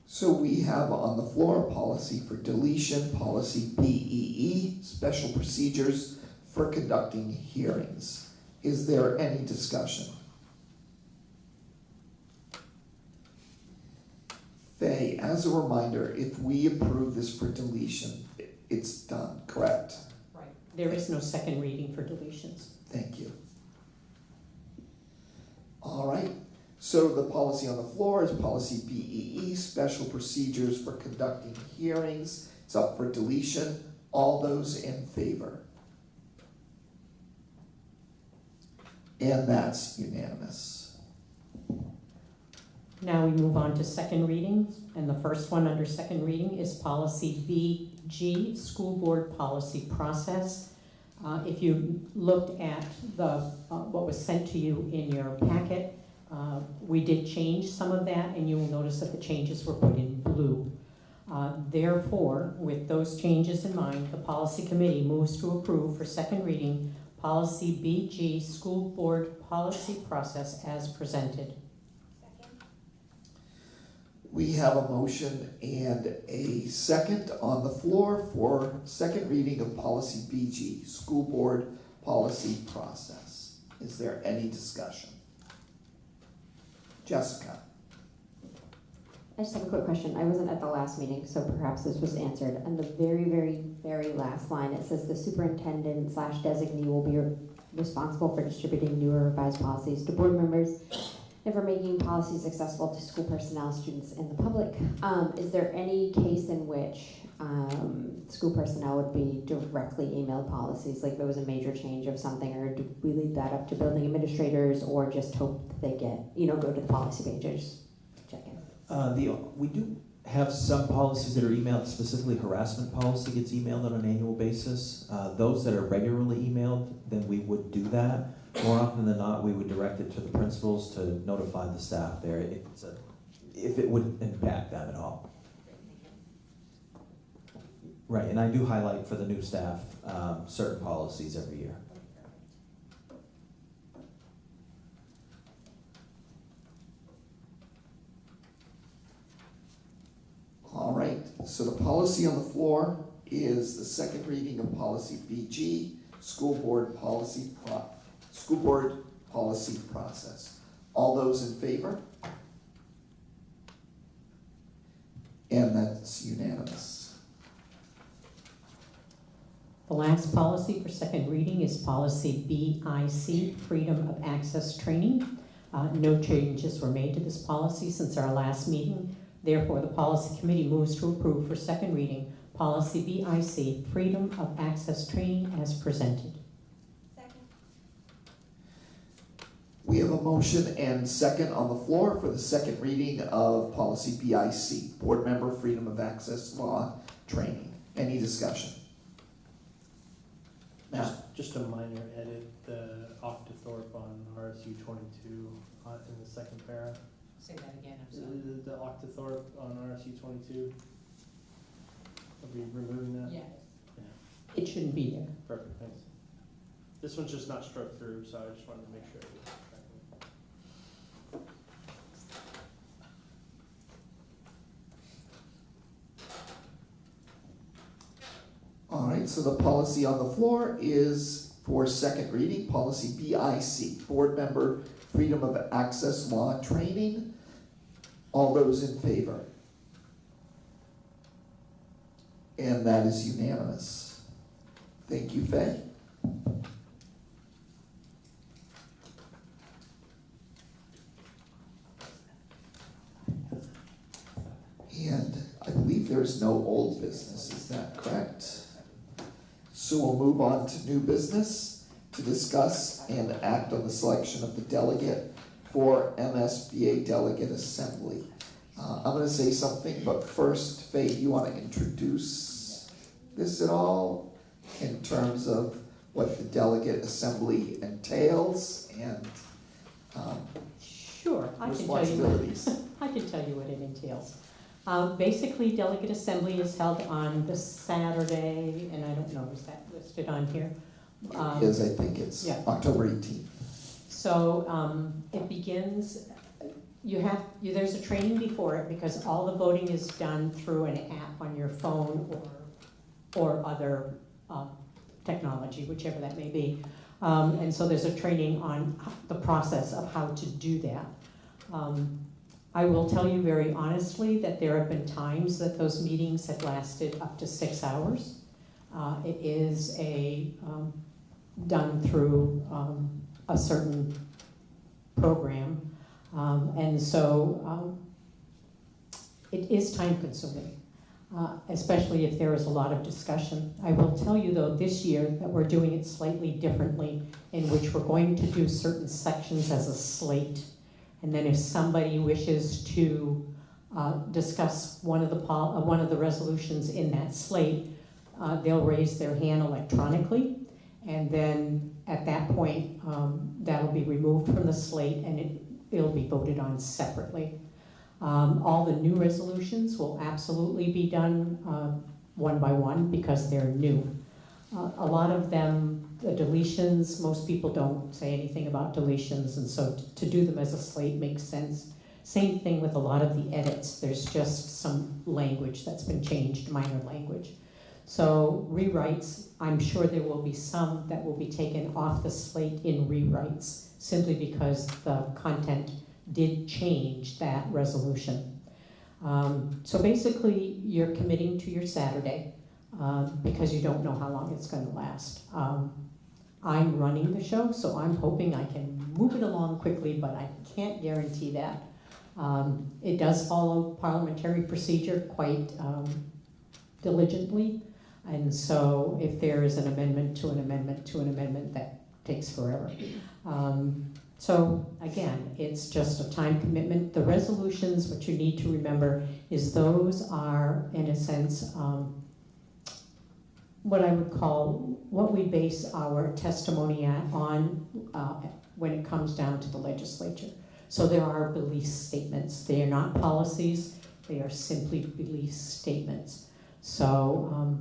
B: So we have on the floor policy for deletion, policy BEE, special procedures for conducting hearings. Is there any discussion? Faye, as a reminder, if we approve this for deletion, it's done, correct?
M: Right. There is no second reading for deletions.
B: Thank you. All right, so the policy on the floor is policy BEE, special procedures for conducting hearings. It's up for deletion. All those in favor? And that's unanimous.
M: Now we move on to second readings, and the first one under second reading is policy BG, school board policy process. If you looked at what was sent to you in your packet, we did change some of that, and you will notice that the changes were put in blue. Therefore, with those changes in mind, the policy committee moves to approve for second reading policy BG, school board policy process as presented.
B: We have a motion and a second on the floor for second reading of policy BG, school board policy process. Is there any discussion? Jessica.
J: I just have a quick question. I wasn't at the last meeting, so perhaps this was answered. On the very, very, very last line, it says the superintendent / designee will be responsible for distributing new or revised policies to board members and for making policies accessible to school personnel, students, and the public. Is there any case in which school personnel would be directly emailed policies, like there was a major change of something, or do we leave that up to building administrators, or just hope that they get, go to the policy pages, check in?
A: We do have some policies that are emailed, specifically harassment policy gets emailed on an annual basis. Those that are regularly emailed, then we would do that. More often than not, we would direct it to the principals to notify the staff there if it would impact them at all. Right, and I do highlight for the new staff certain policies every year.
B: All right, so the policy on the floor is the second reading of policy BG, school board policy process. All those in favor? And that's unanimous.
M: The last policy for second reading is policy BIC, freedom of access training. No changes were made to this policy since our last meeting. Therefore, the policy committee moves to approve for second reading policy BIC, freedom of access training as presented.
B: We have a motion and second on the floor for the second reading of policy BIC, board member freedom of access law training. Any discussion? Now,
K: Just a minor edit, the Octothorpe on RSU 22 in the second para.
M: Say that again, I'm sorry.
K: The Octothorpe on RSU 22. Are we removing that?
M: Yeah. It shouldn't be there.
K: Perfect, thanks. This one's just not struck through, so I just wanted to make sure.
B: all right, so the policy on the floor is for second reading, policy BIC, board member freedom of access law training. All those in favor? And that is unanimous. Thank you, Faye. And I believe there's no old business, is that correct? So we'll move on to new business. to discuss and act on the selection of the delegate for MSBA Delegate Assembly. I'm gonna say something, but first, Faye, you wanna introduce this at all in terms of what the Delegate Assembly entails and
M: Sure, I can tell you.
B: responsibilities?
M: I can tell you what it entails. Basically, Delegate Assembly is held on the Saturday, and I don't know, is that listed on here?
B: Yes, I think it's
M: yeah.
B: October 18th.
M: So it begins, there's a training before it because all the voting is done through an app on your phone or other technology, whichever that may be. And so there's a training on the process of how to do that. I will tell you very honestly that there have been times that those meetings have lasted up to 6 hours. It is done through a certain program, and so it is time consuming, especially if there is a lot of discussion. I will tell you though this year that we're doing it slightly differently, in which we're going to do certain sections as a slate, and then if somebody wishes to discuss one of the resolutions in that slate, they'll raise their hand electronically, and then at that point, that'll be removed from the slate and it'll be voted on separately. All the new resolutions will absolutely be done one by one because they're new. A lot of them, the deletions, most people don't say anything about deletions, and so to do them as a slate makes sense. Same thing with a lot of the edits. There's just some language that's been changed, minor language. So rewrites, I'm sure there will be some that will be taken off the slate in rewrites, simply because the content did change that resolution. So basically, you're committing to your Saturday because you don't know how long it's going to last. I'm running the show, so I'm hoping I can move it along quickly, but I can't guarantee that. It does follow parliamentary procedure quite diligently. And so if there is an amendment to an amendment to an amendment, that takes forever. So again, it's just a time commitment. The resolutions, what you need to remember is those are, in a sense, what I would call, what we base our testimony on when it comes down to the legislature. So there are belief statements. They are not policies, they are simply belief statements. So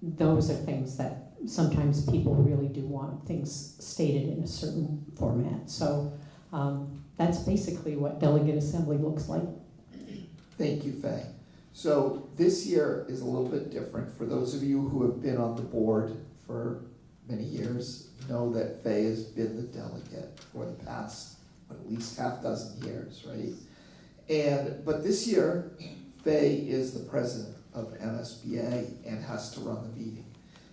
M: those are things that sometimes people really do want things stated in a certain format. So that's basically what delegate assembly looks like.
B: Thank you, Faye. So this year is a little bit different. For those of you who have been on the board for many years, know that Faye has been the delegate for the past, at least half dozen years, right? But this year, Faye is the president of MSBA and has to run the meeting.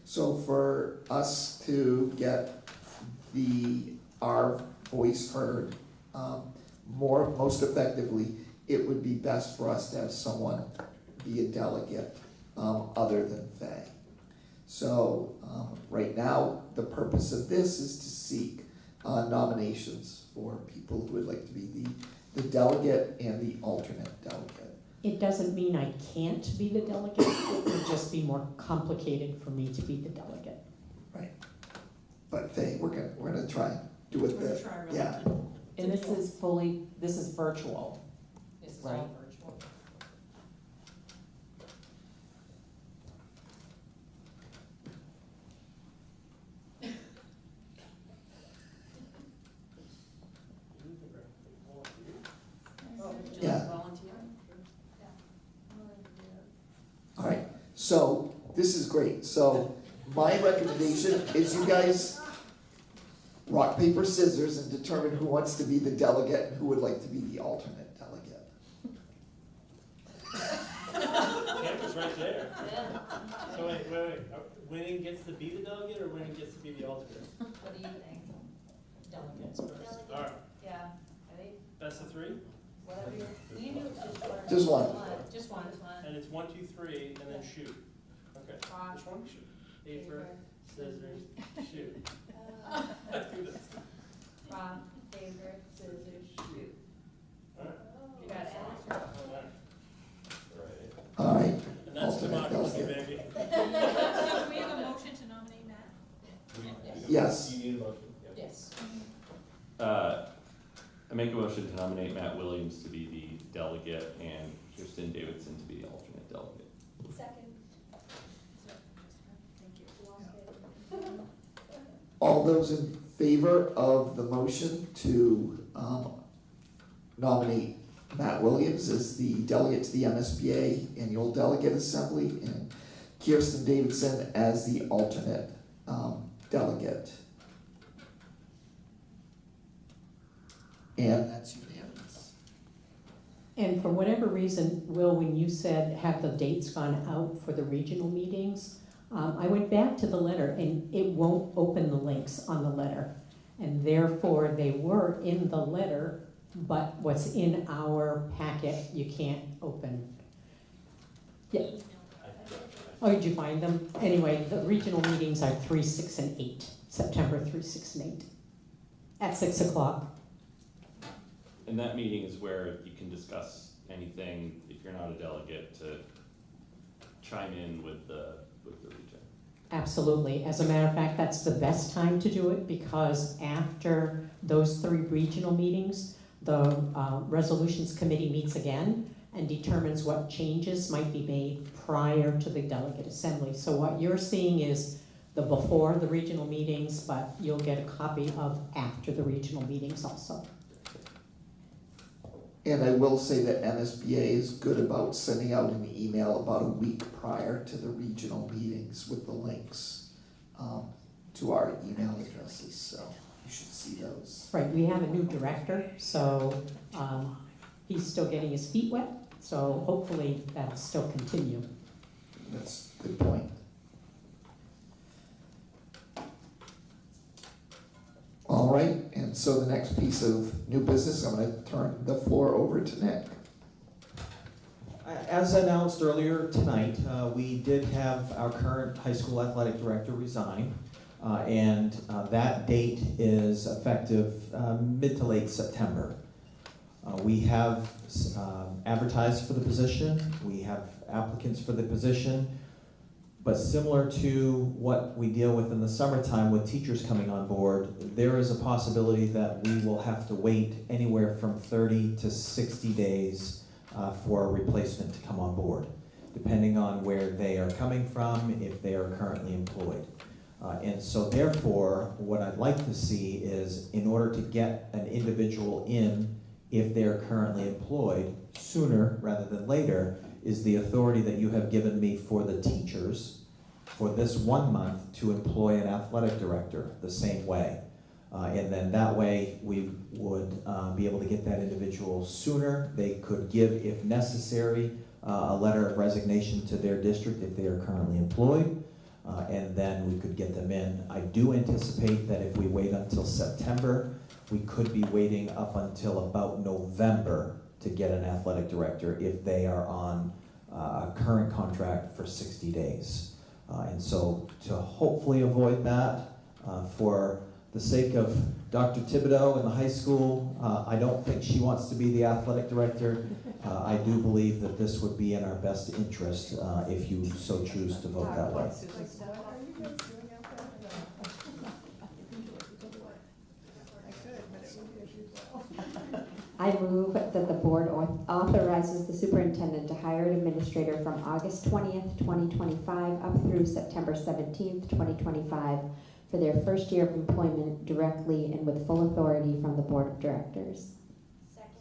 B: So for us to get our voice heard most effectively, it would be best for us to have someone be a delegate other than Faye. So right now, the purpose of this is to seek nominations for people who would like to be the delegate and the alternate delegate.
M: It doesn't mean I can't be the delegate, it would just be more complicated for me to be the delegate.
B: Right. But Faye, we're gonna try and do it the, yeah.
N: And this is virtual,
C: This is
N: right?
C: all virtual.
B: Yeah. All right, so this is great. So my recommendation is you guys rock, paper, scissors and determine who wants to be the delegate and who would like to be the alternate delegate.
K: Camera's right there.
C: Yeah.
K: So wait. Winning gets to be the delegate or winning gets to be the alternate?
C: What do you think?
M: Delegates first.
K: All right,
C: Yeah, I think
K: best of three?
C: whatever you can do
B: Just one.
C: Just one.
K: And it's 1, 2, 3, and then shoot. Okay.
C: Rock,
K: Which one? Shoot. Paper, scissors, shoot.
C: Rock, paper, scissors, shoot. You got it.
B: All right.
K: And that's democracy, baby.
C: Do we have a motion to nominate Matt?
B: Yes.
E: You need a motion?
C: Yes.
E: I make a motion to nominate Matt Williams to be the delegate and Kirsten Davidson to be the alternate delegate.
C: Second. Thank you.
B: All those in favor of the motion to nominate Matt Williams as the delegate to the MSBA Annual Delegate Assembly and Kirsten Davidson as the alternate delegate. And that's unanimous.
M: And for whatever reason, Will, when you said have the dates gone out for the regional meetings, I went back to the letter and it won't open the links on the letter. And therefore, they were in the letter, but what's in our packet, you can't open. Yeah. Oh, did you find them? Anyway, the regional meetings are 3, 6, and 8, September 3, 6, and 8, at 6 o'clock.
E: And that meeting is where you can discuss anything, if you're not a delegate, to chime in with the region.
M: Absolutely. As a matter of fact, that's the best time to do it because after those 3 regional meetings, the resolutions committee meets again and determines what changes might be made prior to the delegate assembly. So what you're seeing is the before the regional meetings, but you'll get a copy of after the regional meetings also.
B: And I will say that MSBA is good about sending out an email about a week prior to the regional meetings with the links to our email addresses, so you should see those.
M: Right, we have a new director, so he's still getting his feet wet, so hopefully that'll still continue.
B: That's a good point. All right, and so the next piece of new business, I'm going to turn the floor over to Nick.
A: As announced earlier tonight, we did have our current high school athletic director resign, and that date is effective mid to late September. We have advertised for the position, we have applicants for the position, but similar to what we deal with in the summertime with teachers coming on board, there is a possibility that we will have to wait anywhere from 30 to 60 days for a replacement to come on board, depending on where they are coming from, if they are currently employed. And so therefore, what I'd like to see is, in order to get an individual in, if they are currently employed, sooner rather than later, is the authority that you have given me for the teachers for this 1 month to employ an athletic director the same way. And then that way we would be able to get that individual sooner. They could give, if necessary, a letter of resignation to their district if they are currently employed, and then we could get them in. I do anticipate that if we wait until September, we could be waiting up until about November to get an athletic director if they are on a current contract for 60 days. And so to hopefully avoid that, for the sake of Dr. Thibodeau in the high school, I don't think she wants to be the athletic director. I do believe that this would be in our best interest if you so choose to vote that way.
J: I move that the board authorizes the superintendent to hire an administrator from August 20th, 2025 up through September 17th, 2025 for their first year of employment directly and with full authority from the board of directors.
C: Second.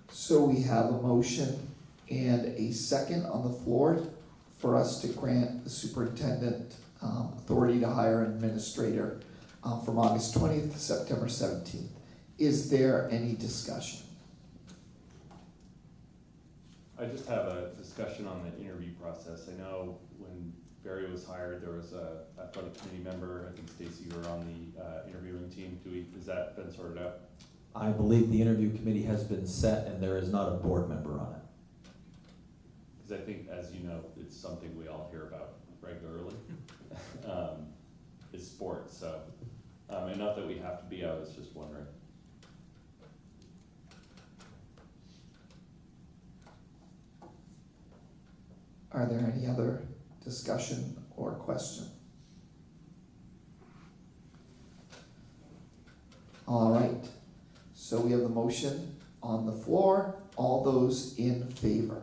B: So we have a motion and a second on the floor for us to grant the superintendent authority to hire an administrator from August 20th to September 17th. Is there any discussion?
E: I just have a discussion on the interview process. I know when Barry was hired, there was a athletic committee member, I think Stacy, you were on the interviewing team. Has that been sorted out?
A: I believe the interview committee has been set and there is not a board member on it.
E: Because I think, as you know, it's something we all hear about regularly. sports, so, and not that we have to be, I was just wondering.
B: Are there any other discussion or question? All right, so we have the motion on the floor. All those in favor?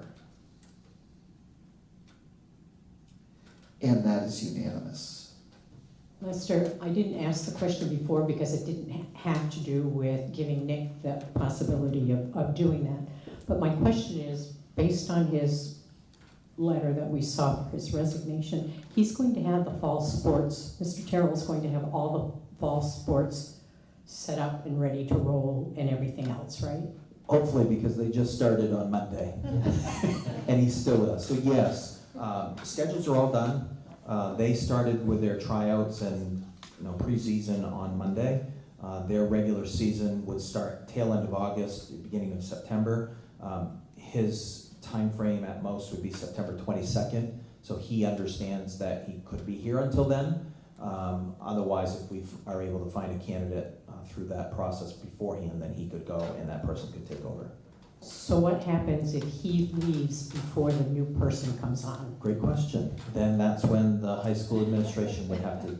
B: And that is unanimous.
M: Lester, I didn't ask the question before because it didn't have to do with giving Nick the possibility of doing that. But my question is, based on his letter that we saw for his resignation, he's going to have the fall sports, Mr. Terrell's going to have all the fall sports set up and ready to roll and everything else, right?
A: Hopefully, because they just started on Monday, and he's still with us. So yes, schedules are all done. They started with their tryouts and preseason on Monday. Their regular season would start tail end of August, beginning of September. His time frame at most would be September 22nd, so he understands that he could be here until then. Otherwise, if we are able to find a candidate through that process beforehand, then he could go and that person could take over.
M: So what happens if he leaves before the new person comes on?
A: Great question. Then that's when the high school administration would have to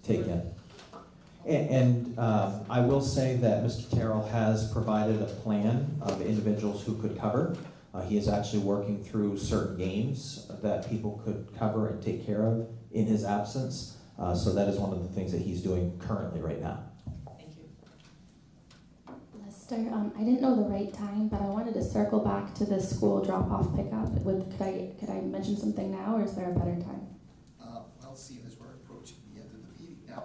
A: take in. And I will say that Mr. Terrell has provided a plan of individuals who could cover. He is actually working through certain games that people could cover and take care of in his absence. So that is one of the things that he's doing currently right now.
M: Thank you.
H: Lester, I didn't know the right time, but I wanted to circle back to the school drop-off pickup. Could I mention something now, or is there a better time?
B: Well, seeing as we're approaching the end of the meeting now.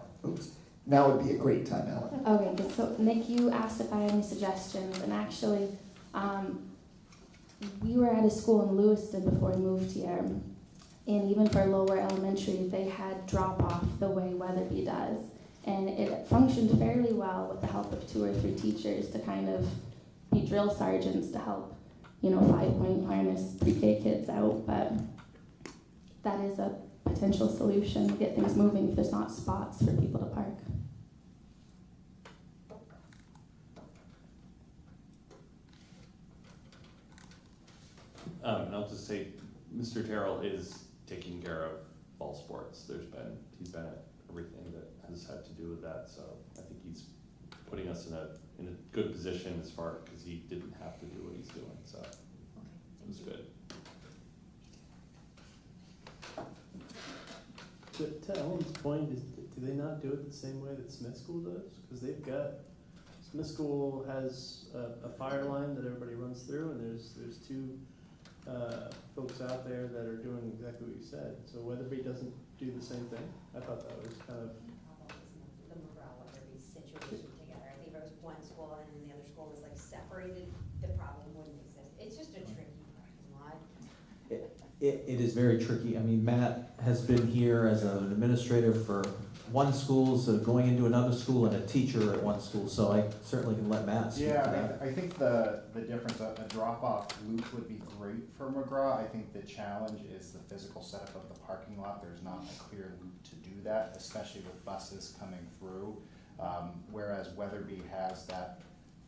B: Now would be a great time, Ellen.
H: Okay, so Nick, you asked if I had any suggestions, and actually, we were at a school in Lewiston before we moved here, and even for lower elementary, they had drop-off the way Weatherby does. And it functioned fairly well with the help of 2 or 3 teachers to kind of be drill sergeants to help, 5-point harness pre-K kids out. But that is a potential solution to get things moving if there's not spots for people to park.
E: And I'll just say, Mr. Terrell is taking care of fall sports. He's been at everything that has had to do with that, so I think he's putting us in a good position as far, because he didn't have to do what he's doing, so it was good.
K: To Ellen's point, do they not do it the same way that Smith School does? Because Smith School has a fire line that everybody runs through, and there's 2 folks out there that are doing exactly what you said. So Weatherby doesn't do the same thing? I thought that was kind of...
O: The Weatherby situation together. I think if it was one school and then the other school was like separated, the problem wouldn't exist. It's just a tricky parking lot.
A: It is very tricky. I mean, Matt has been here as an administrator for one school, so going into another school, and a teacher at one school, so I certainly can let Matt speak to that.
P: I think the difference, a drop-off loop would be great for McGraw. I think the challenge is the physical setup of the parking lot. There's not a clear loop to do that, especially with buses coming through. Whereas Weatherby has that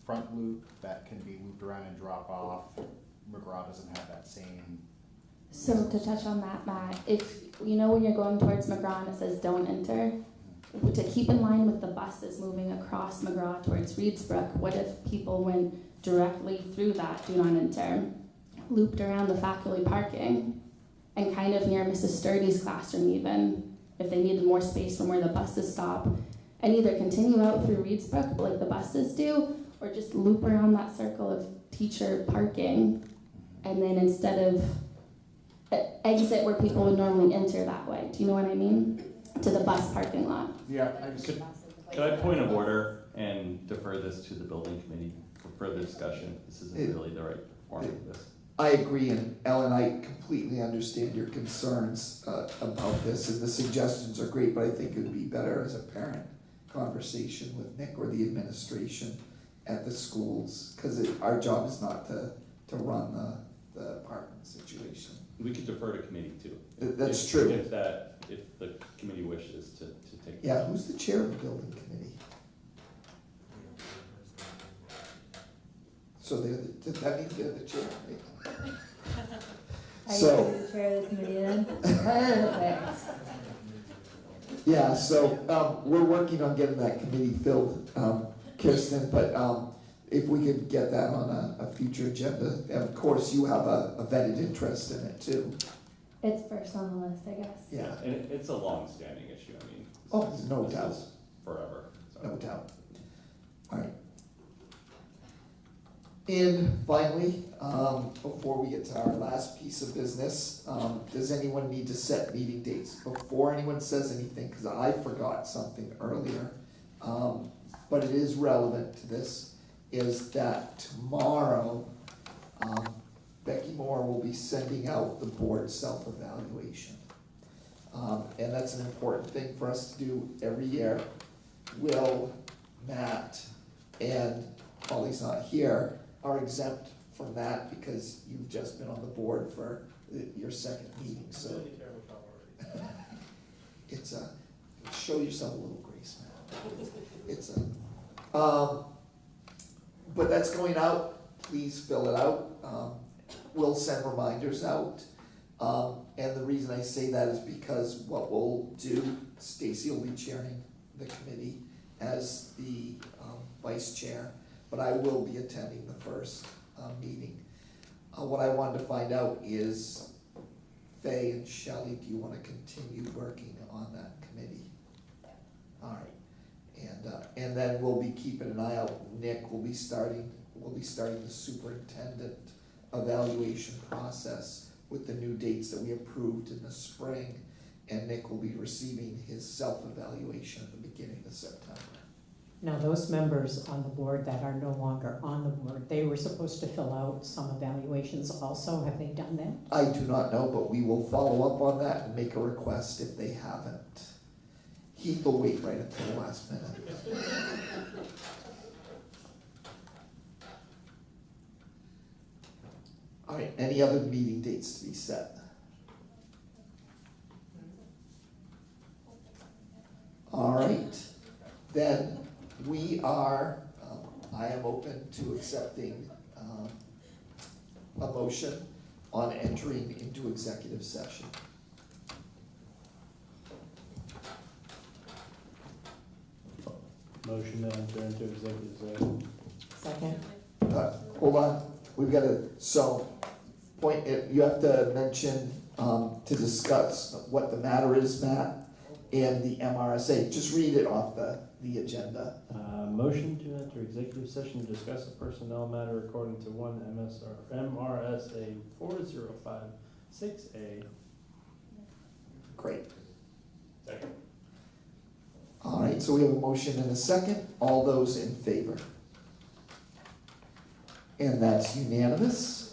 P: front loop that can be looped around and drop off. McGraw doesn't have that same.
H: So to touch on that, Matt, if when you're going towards McGraw and it says don't enter, to keep in line with the buses moving across McGraw towards Reedsbrook, what if people went directly through that do not enter, looped around the faculty parking, and kind of near Mrs. Sturdy's classroom even, if they needed more space from where the buses stop, and either continue out through Reedsbrook like the buses do, or just loop around that circle of teacher parking, and then instead of exit where people would normally enter that way. Do you know what I mean? To the bus parking lot.
P: Yeah.
E: Could I point of order and defer this to the building committee for further discussion? This isn't really the right form of this.
B: I agree, and Ellen, I completely understand your concerns about this, and the suggestions are great, but I think it would be better as a parent conversation with Nick or the administration at the schools, because our job is not to run the parking situation.
E: We could defer to committee too.
B: That's true.
E: If the committee wishes to take that.
B: Yeah, who's the chair of the building committee? So that means they're the chair, right? So.
I: the chair of the committee then? Perfect.
B: Yeah, so, we're working on getting that committee filled, Kirsten, but, if we could get that on a future agenda, and of course, you have a vetted interest in it too.
I: It's first on the list, I guess.
B: Yeah,
E: And it's a long-standing issue, I mean.
B: oh, there's no
E: this
B: doubt,
E: is Forever, so.
B: no doubt. All right. And finally, before we get to our last piece of business, does anyone need to set meeting dates? Before anyone says anything, because I forgot something earlier, but it is relevant to this, is that tomorrow, Becky Moore will be sending out the board self-evaluation. And that's an important thing for us to do every year. Will, Matt, and Holly's not here, are exempt from that because you've just been on the board for your second meeting, so. It's a, show yourself a little grace, man. It's a, but that's going out, please fill it out. We'll send reminders out. And the reason I say that is because what we'll do, Stacy will be chairing the committee as the vice chair, but I will be attending the first meeting. What I wanted to find out is, Faye and Shelley, do you want to continue working on that committee? All right. And then we'll be keeping an eye out. Nick will be starting the superintendent evaluation process with the new dates that we approved in the spring, and Nick will be receiving his self-evaluation at the beginning of September.
M: Now, those members on the board that are no longer on the board, they were supposed to fill out some evaluations also. Have they done that?
B: I do not know, but we will follow up on that and make a request if they haven't. Heath will wait right until the last minute. All right, any other meeting dates to be set? All right, then we are, I am open to accepting a motion on entering into executive session.
K: Motion to enter into executive session.
M: Second?
B: Hold on, we've got to, so, you have to mention, to discuss what the matter is, Matt, and the MRSA. Just read it off the agenda.
K: Motion to enter executive session to discuss a personnel matter according to MRSA 4056A.
B: Great.
E: Second.
B: All right, so we have a motion and a second. All those in favor? And that's unanimous.